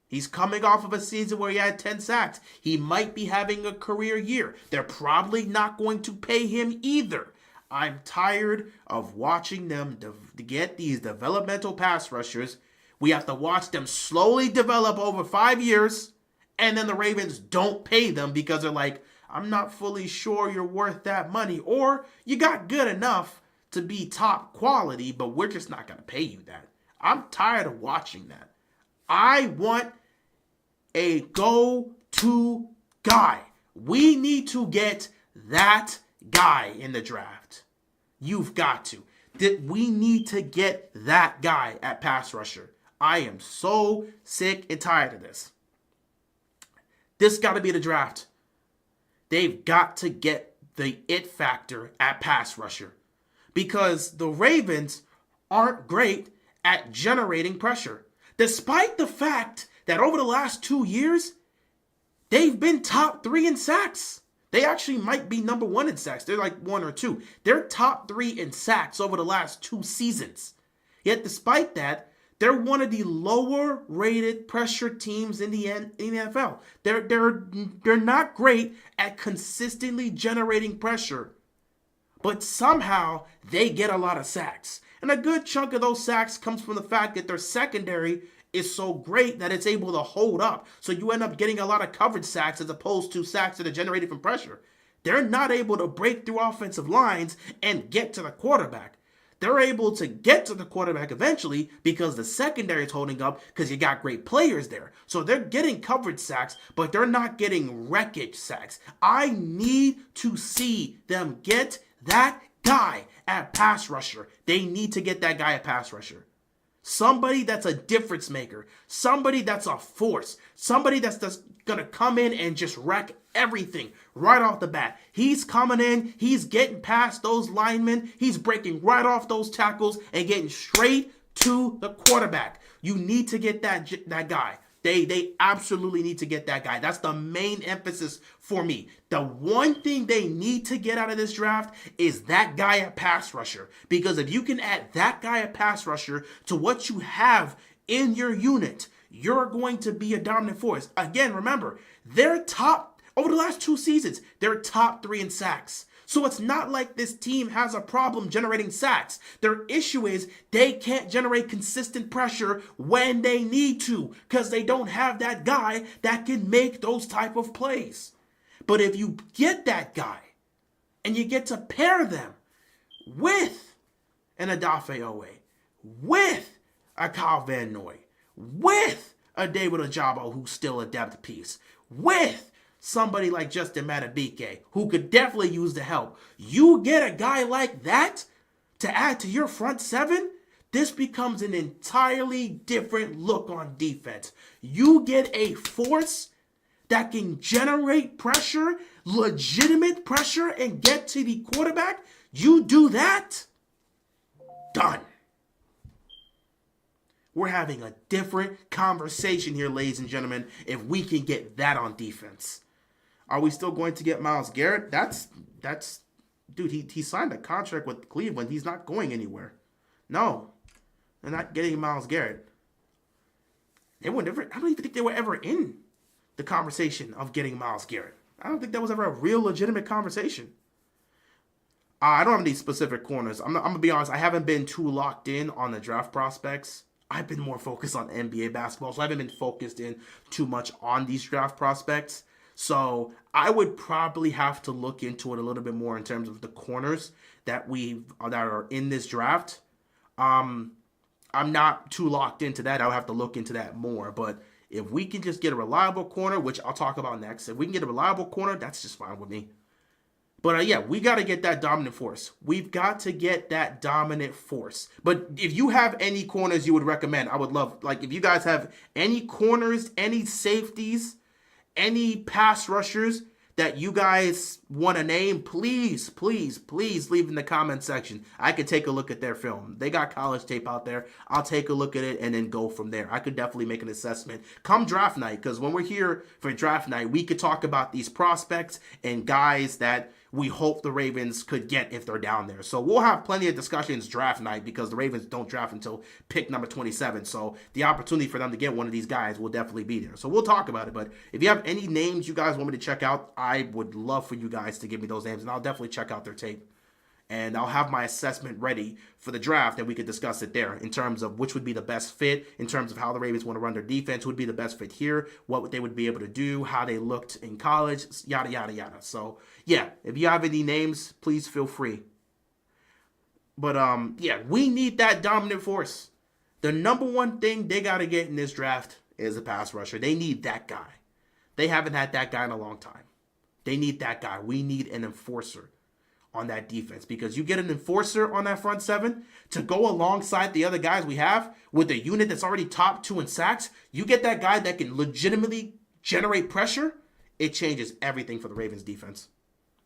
He's coming off of a season where he had 10 sacks. He might be having a career year. They're probably not going to pay him either. I'm tired of watching them to get these developmental pass rushers. We have to watch them slowly develop over 5 years, and then the Ravens don't pay them because they're like, I'm not fully sure you're worth that money, or you got good enough to be top quality, but we're just not going to pay you that. I'm tired of watching that. I want a go-to guy. We need to get that guy in the draft. You've got to. We need to get that guy at pass rusher. I am so sick and tired of this. This got to be the draft. they've got to get the it factor at pass rusher because the Ravens aren't great at generating pressure. Despite the fact that over the last 2 years, they've been top 3 in sacks. They actually might be number 1 in sacks. They're like 1 or 2. They're top 3 in sacks over the last 2 seasons. Yet despite that, they're one of the lower rated pressure teams in the NFL. They're not great at consistently generating pressure, but somehow they get a lot of sacks. And a good chunk of those sacks comes from the fact that their secondary is so great that it's able to hold up. So you end up getting a lot of coverage sacks as opposed to sacks that are generated from pressure. They're not able to break through offensive lines and get to the quarterback. They're able to get to the quarterback eventually because the secondary is holding up because you got great players there. So they're getting coverage sacks, but they're not getting wreckage sacks. I need to see them get that guy at pass rusher. They need to get that guy at pass rusher. Somebody that's a difference maker. Somebody that's a force. Somebody that's just going to come in and just wreck everything right off the bat. He's coming in. He's getting past those linemen. He's breaking right off those tackles and getting straight to the quarterback. You need to get that guy. They absolutely need to get that guy. That's the main emphasis for me. The one thing they need to get out of this draft is that guy at pass rusher. Because if you can add that guy at pass rusher to what you have in your unit, you're going to be a dominant force. Again, remember, they're top, over the last 2 seasons, they're top 3 in sacks. So it's not like this team has a problem generating sacks. Their issue is they can't generate consistent pressure when they need to because they don't have that guy that can make those type of plays. But if you get that guy and you get to pair them with an Odafe Owe, with a Kyle Van Noy, with a David Ojabo who's still a depth piece, with somebody like Justin Madubuike, who could definitely use the help. You get a guy like that to add to your front 7, this becomes an entirely different look on defense. You get a force that can generate pressure, legitimate pressure, and get to the quarterback. You do that, done. We're having a different conversation here, ladies and gentlemen, if we can get that on defense. Are we still going to get Myles Garrett? That's dude, he signed a contract with Cleveland. He's not going anywhere. No, they're not getting Myles Garrett. I don't even think they were ever in the conversation of getting Myles Garrett. I don't think that was ever a real legitimate conversation. I don't have any specific corners. I'm going to be honest. I haven't been too locked in on the draft prospects. I've been more focused on NBA basketball, so I haven't been focused in too much on these draft prospects. So I would probably have to look into it a little bit more in terms of the corners that are in this draft. I'm not too locked into that. I'll have to look into that more. But if we can just get a reliable corner, which I'll talk about next, if we can get a reliable corner, that's just fine with me. But yeah, we got to get that dominant force. We've got to get that dominant force. But if you have any corners you would recommend, I would love, like, if you guys have any corners, any safeties, any pass rushers that you guys want to name, please leave in the comment section. I could take a look at their film. They got college tape out there. I'll take a look at it and then go from there. I could definitely make an assessment come draft night, because when we're here for draft night, we could talk about these prospects and guys that we hope the Ravens could get if they're down there. So we'll have plenty of discussions draft night, because the Ravens don't draft until pick number 27. So the opportunity for them to get one of these guys will definitely be there. So we'll talk about it. But if you have any names you guys want me to check out, I would love for you guys to give me those names, and I'll definitely check out their tape. And I'll have my assessment ready for the draft, and we could discuss it there in terms of which would be the best fit, in terms of how the Ravens want to run their defense, who would be the best fit here, what they would be able to do, how they looked in college, yada, yada, yada. So, yeah, if you have any names, please feel free. But, yeah, we need that dominant force. The number one thing they got to get in this draft is a pass rusher. They need that guy. They haven't had that guy in a long time. They need that guy. We need an enforcer on that defense, because you get an enforcer on that front 7 to go alongside the other guys we have with a unit that's already top 2 in sacks. You get that guy that can legitimately generate pressure. it changes everything for the Ravens defense.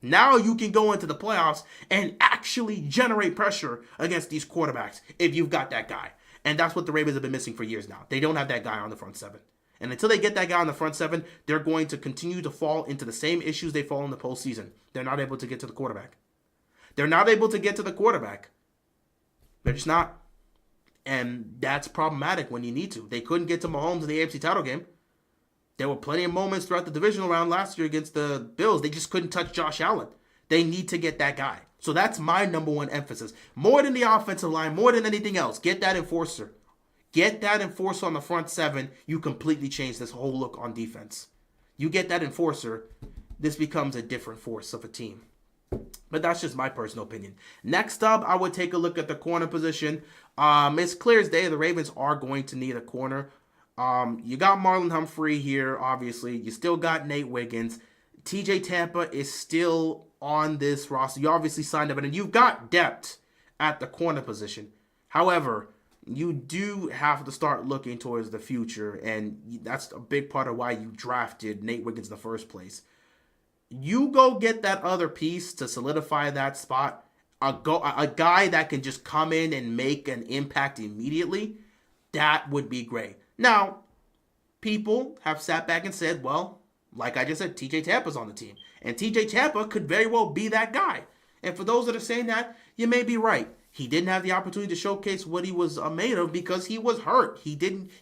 Now you can go into the playoffs and actually generate pressure against these quarterbacks if you've got that guy. And that's what the Ravens have been missing for years now. They don't have that guy on the front seven. And until they get that guy on the front seven, they're going to continue to fall into the same issues they fall in the postseason. They're not able to get to the quarterback. They're not able to get to the quarterback. They're just not. And that's problematic when you need to. They couldn't get to Mahomes in the AFC title game. There were plenty of moments throughout the divisional round last year against the Bills. They just couldn't touch Josh Allen. They need to get that guy. So that's my number one emphasis. More than the offensive line, more than anything else, get that enforcer. Get that enforcer on the front seven. You completely change this whole look on defense. You get that enforcer, this becomes a different force of a team. But that's just my personal opinion. Next up, I would take a look at the corner position. It's clear as day the Ravens are going to need a corner. You got Marlon Humphrey here, obviously. You still got Nate Wiggins. TJ Tampa is still on this roster. You obviously signed up, and you've got depth at the corner position. However, you do have to start looking towards the future, and that's a big part of why you drafted Nate Wiggins in the first place. You go get that other piece to solidify that spot, a guy that can just come in and make an impact immediately. That would be great. Now, people have sat back and said, well, like I just said, TJ Tampa's on the team. And TJ Tampa could very well be that guy. And for those that are saying that, you may be right. He didn't have the opportunity to showcase what he was made of because he was hurt. He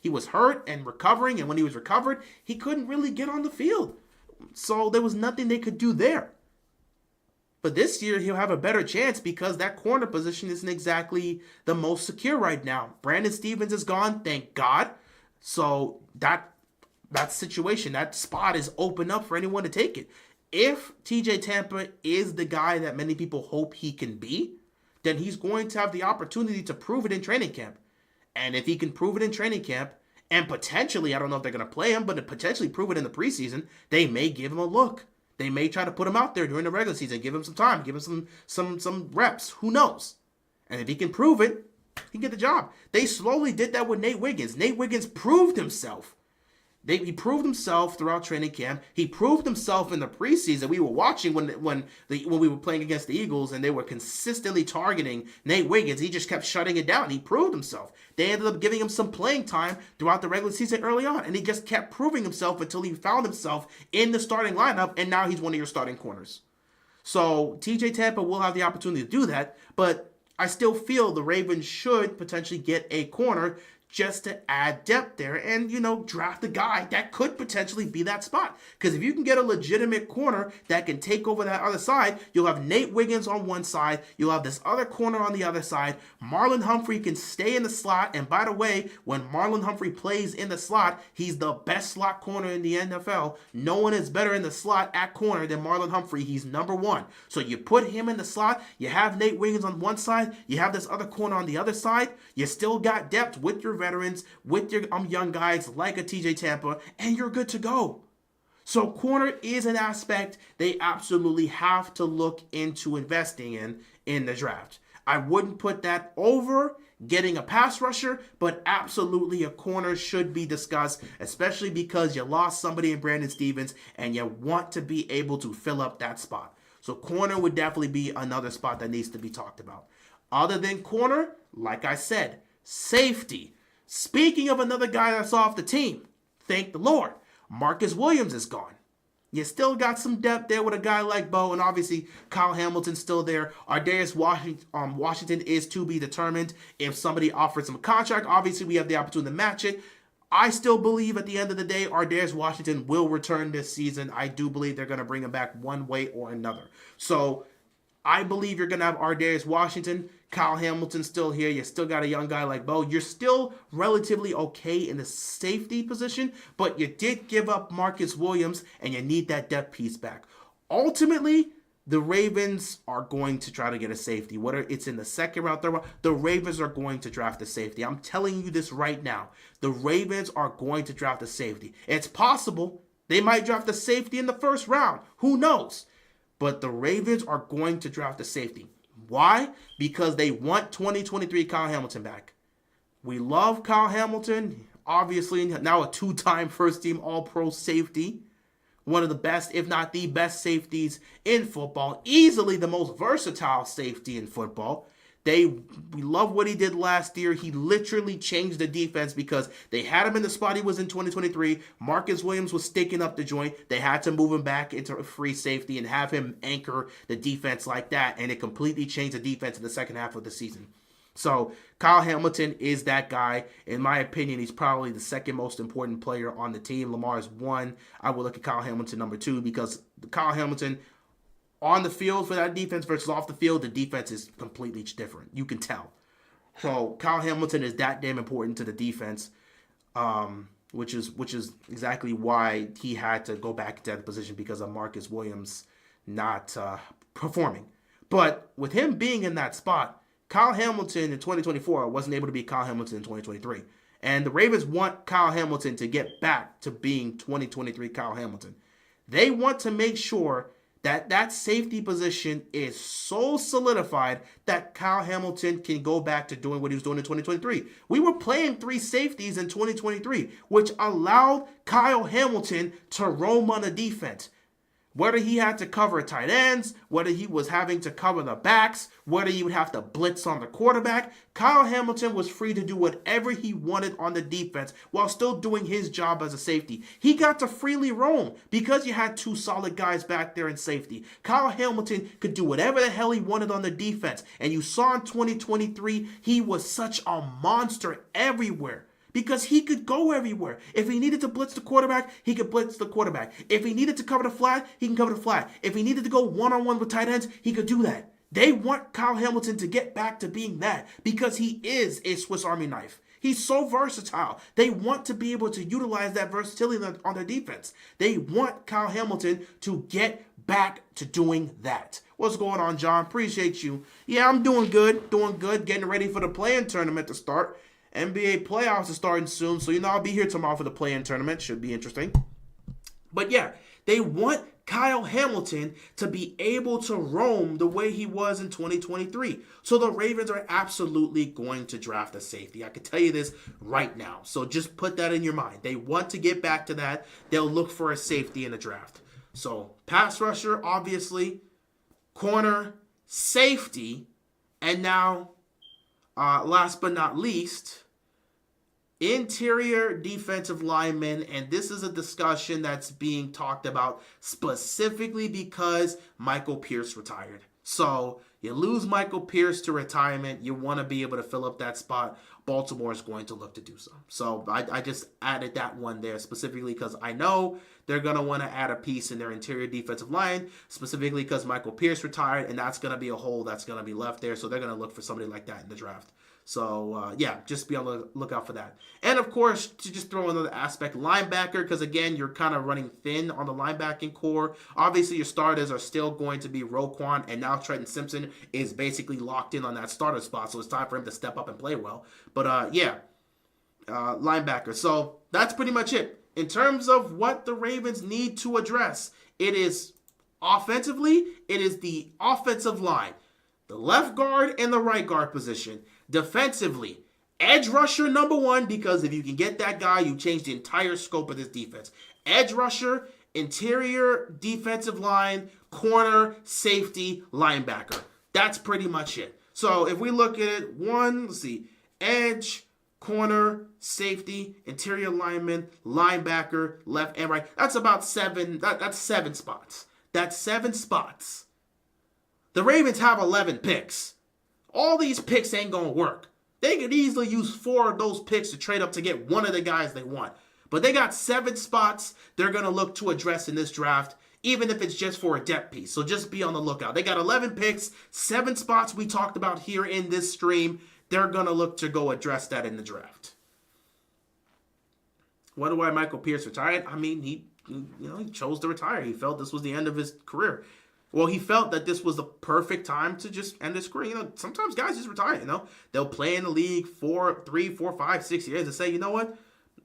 was hurt and recovering, and when he was recovered, he couldn't really get on the field. So there was nothing they could do there. But this year, he'll have a better chance because that corner position isn't exactly the most secure right now. Brandon Stephens is gone, thank God. So that situation, that spot is open up for anyone to take it. If TJ Tampa is the guy that many people hope he can be, then he's going to have the opportunity to prove it in training camp. And if he can prove it in training camp, and potentially, I don't know if they're going to play him, but potentially prove it in the preseason, they may give him a look. They may try to put him out there during the regular season, give him some time, give him some reps. Who knows? And if he can prove it, he can get the job. They slowly did that with Nate Wiggins. Nate Wiggins proved himself. He proved himself throughout training camp. He proved himself in the preseason. We were watching when we were playing against the Eagles, and they were consistently targeting Nate Wiggins. He just kept shutting it down. He proved himself. They ended up giving him some playing time throughout the regular season early on, and he just kept proving himself until he found himself in the starting lineup, and now he's one of your starting corners. So TJ Tampa will have the opportunity to do that, but I still feel the Ravens should potentially get a corner just to add depth there and, draft a guy that could potentially be that spot. Because if you can get a legitimate corner that can take over that other side, you'll have Nate Wiggins on one side, you'll have this other corner on the other side. Marlon Humphrey can stay in the slot, and by the way, when Marlon Humphrey plays in the slot, he's the best slot corner in the NFL. No one is better in the slot at corner than Marlon Humphrey. He's number one. So you put him in the slot, you have Nate Wiggins on one side, you have this other corner on the other side, you still got depth with your veterans, with your young guys like a TJ Tampa, and you're good to go. So corner is an aspect they absolutely have to look into investing in the draft. I wouldn't put that over getting a pass rusher, but absolutely a corner should be discussed, especially because you lost somebody in Brandon Stephens and you want to be able to fill up that spot. So corner would definitely be another spot that needs to be talked about. Other than corner, like I said, safety. Speaking of another guy that's off the team, thank the Lord, Marcus Williams is gone. You still got some depth there with a guy like Bo, and obviously Kyle Hamilton's still there. Ar'Darius Washington is to be determined. If somebody offers him a contract, obviously we have the opportunity to match it. I still believe at the end of the day, Ar'Darius Washington will return this season. I do believe they're going to bring him back one way or another. So I believe you're going to have Ar'Darius Washington. Kyle Hamilton's still here. You still got a young guy like Bo. You're still relatively okay in the safety position, but you did give up Marcus Williams, and you need that depth piece back. Ultimately, the Ravens are going to try to get a safety. Whether it's in the second round, third round, the Ravens are going to draft a safety. I'm telling you this right now. The Ravens are going to draft a safety. It's possible they might draft a safety in the first round. Who knows? But the Ravens are going to draft a safety. Why? Because they want 2023 Kyle Hamilton back. We love Kyle Hamilton. Obviously, now a two-time first-team All-Pro safety. one of the best, if not the best safeties in football, easily the most versatile safety in football. We love what he did last year. He literally changed the defense because they had him in the spot he was in 2023. Marcus Williams was sticking up the joint. They had to move him back into a free safety and have him anchor the defense like that, and it completely changed the defense in the second half of the season. So Kyle Hamilton is that guy. In my opinion, he's probably the second most important player on the team. Lamar is one. I would look at Kyle Hamilton number two because Kyle Hamilton on the field for that defense versus off the field, the defense is completely different. You can tell. So Kyle Hamilton is that damn important to the defense, which is exactly why he had to go back into that position because of Marcus Williams not performing. But with him being in that spot, Kyle Hamilton in 2024 wasn't able to be Kyle Hamilton in 2023. And the Ravens want Kyle Hamilton to get back to being 2023 Kyle Hamilton. They want to make sure that safety position is so solidified that Kyle Hamilton can go back to doing what he was doing in 2023. We were playing three safeties in 2023, which allowed Kyle Hamilton to roam on the defense. Whether he had to cover tight ends, whether he was having to cover the backs, whether he would have to blitz on the quarterback, Kyle Hamilton was free to do whatever he wanted on the defense while still doing his job as a safety. He got to freely roam because you had two solid guys back there in safety. Kyle Hamilton could do whatever the hell he wanted on the defense. And you saw in 2023, he was such a monster everywhere. Because he could go everywhere. If he needed to blitz the quarterback, he could blitz the quarterback. If he needed to cover the flat, he can cover the flat. If he needed to go one-on-one with tight ends, he could do that. They want Kyle Hamilton to get back to being that because he is a Swiss Army knife. He's so versatile. They want to be able to utilize that versatility on their defense. They want Kyle Hamilton to get back to doing that. What's going on, John? Appreciate you. Yeah, I'm doing good. Getting ready for the play-in tournament to start. NBA playoffs are starting soon, so I'll be here tomorrow for the play-in tournament. Should be interesting. But yeah, they want Kyle Hamilton to be able to roam the way he was in 2023. So the Ravens are absolutely going to draft a safety. I can tell you this right now. So just put that in your mind. They want to get back to that. They'll look for a safety in the draft. So pass rusher, obviously, corner, safety, and now last but not least, interior defensive linemen, and this is a discussion that's being talked about specifically because Michael Pierce retired. So you lose Michael Pierce to retirement, you want to be able to fill up that spot. Baltimore is going to look to do so. So I just added that one there specifically because I know they're going to want to add a piece in their interior defensive line, specifically because Michael Pierce retired, and that's going to be a hole that's going to be left there. So they're going to look for somebody like that in the draft. So, yeah, just be on the lookout for that. And, of course, to just throw another aspect, linebacker, because, again, you're kind of running thin on the linebacking core. Obviously, your starters are still going to be Roquan, and now Trenton Simpson is basically locked in on that starter spot, so it's time for him to step up and play well. But, yeah, linebacker. So that's pretty much it. In terms of what the Ravens need to address, it is offensively, it is the offensive line, the left guard and the right guard position. Defensively, edge rusher number one, because if you can get that guy, you change the entire scope of this defense. Edge rusher, interior defensive line, corner, safety, linebacker. That's pretty much it. So if we look at it, edge, corner, safety, interior lineman, linebacker, left and right. That's about seven. That's 7 spots. That's 7 spots. The Ravens have 11 picks. All these picks ain't going to work. They could easily use 4 of those picks to trade up to get one of the guys they want. But they got 7 spots they're going to look to address in this draft, even if it's just for a depth piece. So just be on the lookout. They got 11 picks, 7 spots we talked about here in this stream. They're going to look to go address that in the draft. Why Michael Pierce retired? I mean, he chose to retire. He felt this was the end of his career. Well, he felt that this was the perfect time to just end his career. Sometimes guys just retire, They'll play in the league 3, 4, 5, 6 years and say, you know what?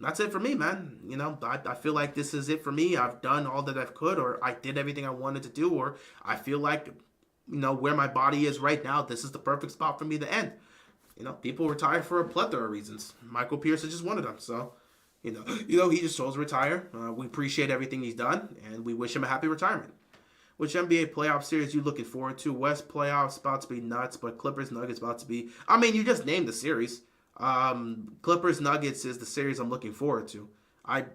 That's it for me, man. I feel like this is it for me. I've done all that I could, or I did everything I wanted to do, or I feel like, where my body is right now, this is the perfect spot for me to end. People retire for a plethora of reasons. Michael Pierce is just one of them. So, He just chose to retire. We appreciate everything he's done, and we wish him a happy retirement. Which NBA playoff series you looking forward to? West playoffs about to be nuts, but Clippers Nuggets about to be. I mean, you just named the series. Clippers Nuggets is the series I'm looking forward to. I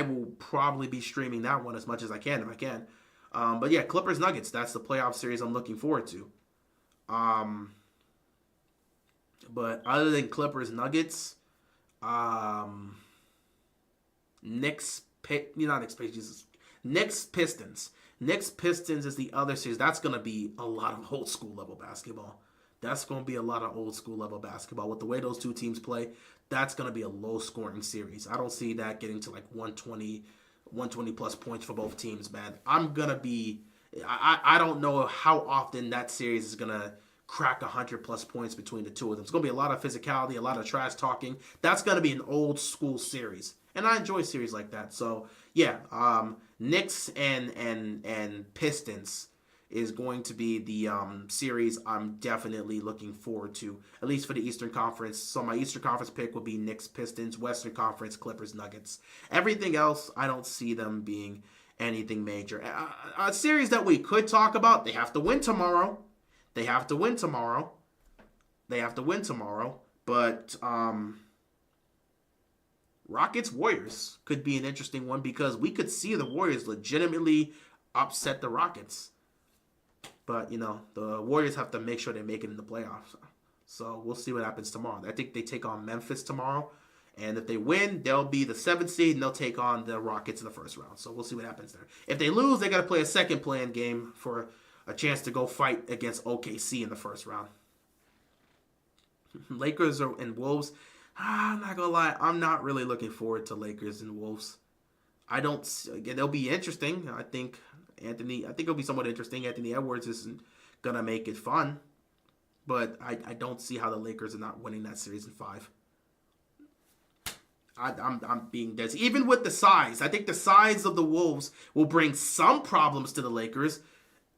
will probably be streaming that one as much as I can if I can. But yeah, Clippers Nuggets. That's the playoff series I'm looking forward to. But other than Clippers Nuggets, Knicks Pistons. Knicks Pistons is the other series. That's going to be a lot of old school level basketball. That's going to be a lot of old school level basketball. With the way those two teams play, that's going to be a low scoring series. I don't see that getting to like 120 plus points for both teams, man. I don't know how often that series is going to crack 100 plus points between the two of them. It's going to be a lot of physicality, a lot of trash talking. That's going to be an old school series. And I enjoy series like that. So, yeah, Knicks and Pistons is going to be the series I'm definitely looking forward to, at least for the Eastern Conference. So my Eastern Conference pick would be Knicks, Pistons, Western Conference, Clippers, Nuggets. Everything else, I don't see them being anything major. A series that we could talk about, they have to win tomorrow. But Rockets Warriors could be an interesting one because we could see the Warriors legitimately upset the Rockets. But, the Warriors have to make sure they make it in the playoffs. So we'll see what happens tomorrow. I think they take on Memphis tomorrow. And if they win, they'll be the 7th seed and they'll take on the Rockets in the first round. So we'll see what happens there. If they lose, they got to play a second play-in game for a chance to go fight against OKC in the first round. Lakers and Wolves. I'm not going to lie. I'm not really looking forward to Lakers and Wolves. They'll be interesting. I think it'll be somewhat interesting. Anthony Edwards isn't going to make it fun. But I don't see how the Lakers are not winning that series in 5. I'm being dead. Even with the size, I think the size of the Wolves will bring some problems to the Lakers.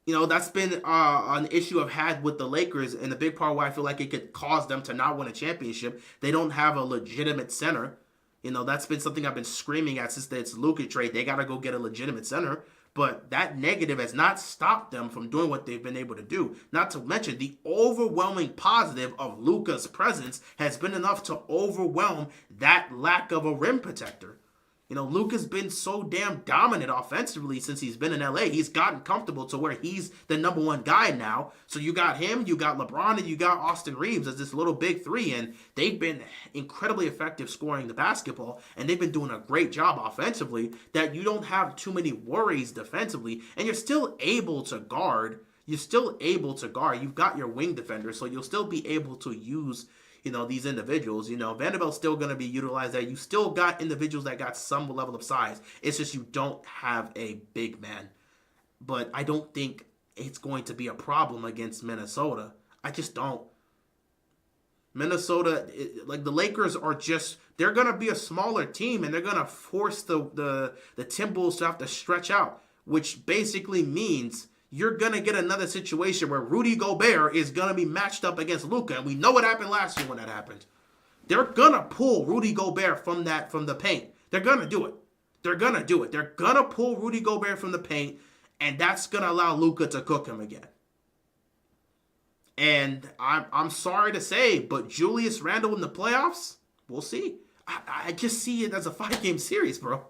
That's been an issue I've had with the Lakers, and the big part why I feel like it could cause them to not win a championship. They don't have a legitimate center. That's been something I've been screaming at since it's Luka trade. They got to go get a legitimate center. But that negative has not stopped them from doing what they've been able to do. Not to mention the overwhelming positive of Luka's presence has been enough to overwhelm that lack of a rim protector. Luka's been so damn dominant offensively since he's been in LA. He's gotten comfortable to where he's the number one guy now. So you got him, you got LeBron, and you got Austin Reeves as this little big three. And they've been incredibly effective scoring the basketball. And they've been doing a great job offensively that you don't have too many worries defensively. And you're still able to guard. You've got your wing defender. So you'll still be able to use these individuals. Vanderbilt's still going to be utilized there. You still got individuals that got some level of size. It's just you don't have a big man. But I don't think it's going to be a problem against Minnesota. I just don't. Minnesota, the Lakers are they're going to be a smaller team, and they're going to force the Timberwolves to have to stretch out, which basically means you're going to get another situation where Rudy Gobert is going to be matched up against Luka. And we know what happened last year when that happened. They're going to pull Rudy Gobert from the paint. They're going to do it. They're going to pull Rudy Gobert from the paint, and that's going to allow Luka to cook him again. And I'm sorry to say, but Julius Randle in the playoffs, we'll see. I just see it as a 5-game series, bro.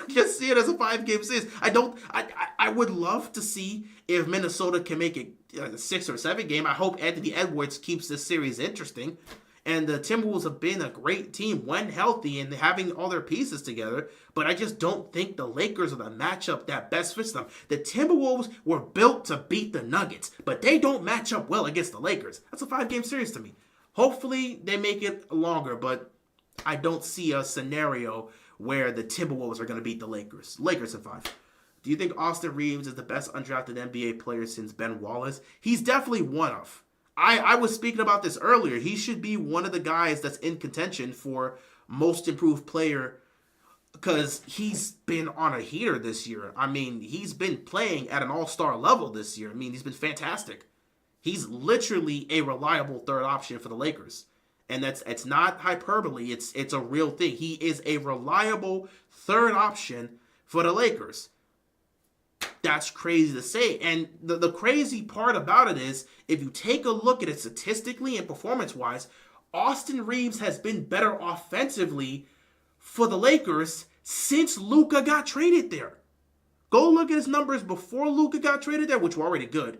Just see it as a 5-game series. I would love to see if Minnesota can make it a 6 or 7 game. I hope Anthony Edwards keeps this series interesting. And the Timberwolves have been a great team when healthy and having all their pieces together. But I just don't think the Lakers are the matchup that best fits them. The Timberwolves were built to beat the Nuggets, but they don't match up well against the Lakers. That's a 5-game series to me. Hopefully they make it longer, but I don't see a scenario where the Timberwolves are going to beat the Lakers. Lakers in 5. Do you think Austin Reeves is the best undrafted NBA player since Ben Wallace? He's definitely one of. I was speaking about this earlier. He should be one of the guys that's in contention for most improved player because he's been on a heater this year. I mean, he's been playing at an all-star level this year. I mean, he's been fantastic. He's literally a reliable third option for the Lakers. And it's not hyperbole. It's a real thing. He is a reliable third option for the Lakers. That's crazy to say. And the crazy part about it is, if you take a look at it statistically and performance-wise, Austin Reeves has been better offensively for the Lakers since Luka got traded there. Go look at his numbers before Luka got traded there, which were already good.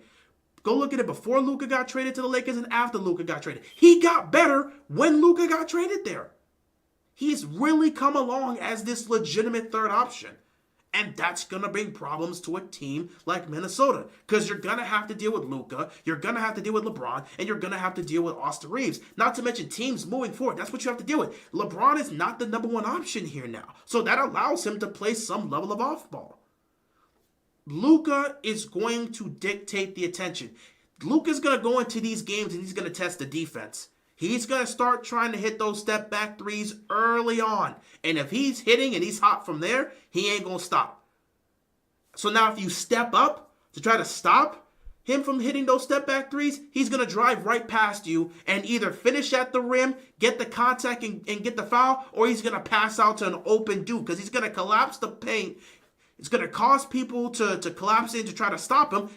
Go look at it before Luka got traded to the Lakers and after Luka got traded. He got better when Luka got traded there. He's really come along as this legitimate third option. And that's going to bring problems to a team like Minnesota. Because you're going to have to deal with Luka, you're going to have to deal with LeBron, and you're going to have to deal with Austin Reeves. Not to mention teams moving forward. That's what you have to deal with. LeBron is not the number one option here now. So that allows him to play some level of off-ball. Luka is going to dictate the attention. Luka's going to go into these games and he's going to test the defense. He's going to start trying to hit those step back threes early on. And if he's hitting and he's hot from there, he ain't going to stop. So now if you step up to try to stop him from hitting those step back threes, he's going to drive right past you and either finish at the rim, get the contact and get the foul, or he's going to pass out to an open dude because he's going to collapse the paint. It's going to cause people to collapse in to try to stop him.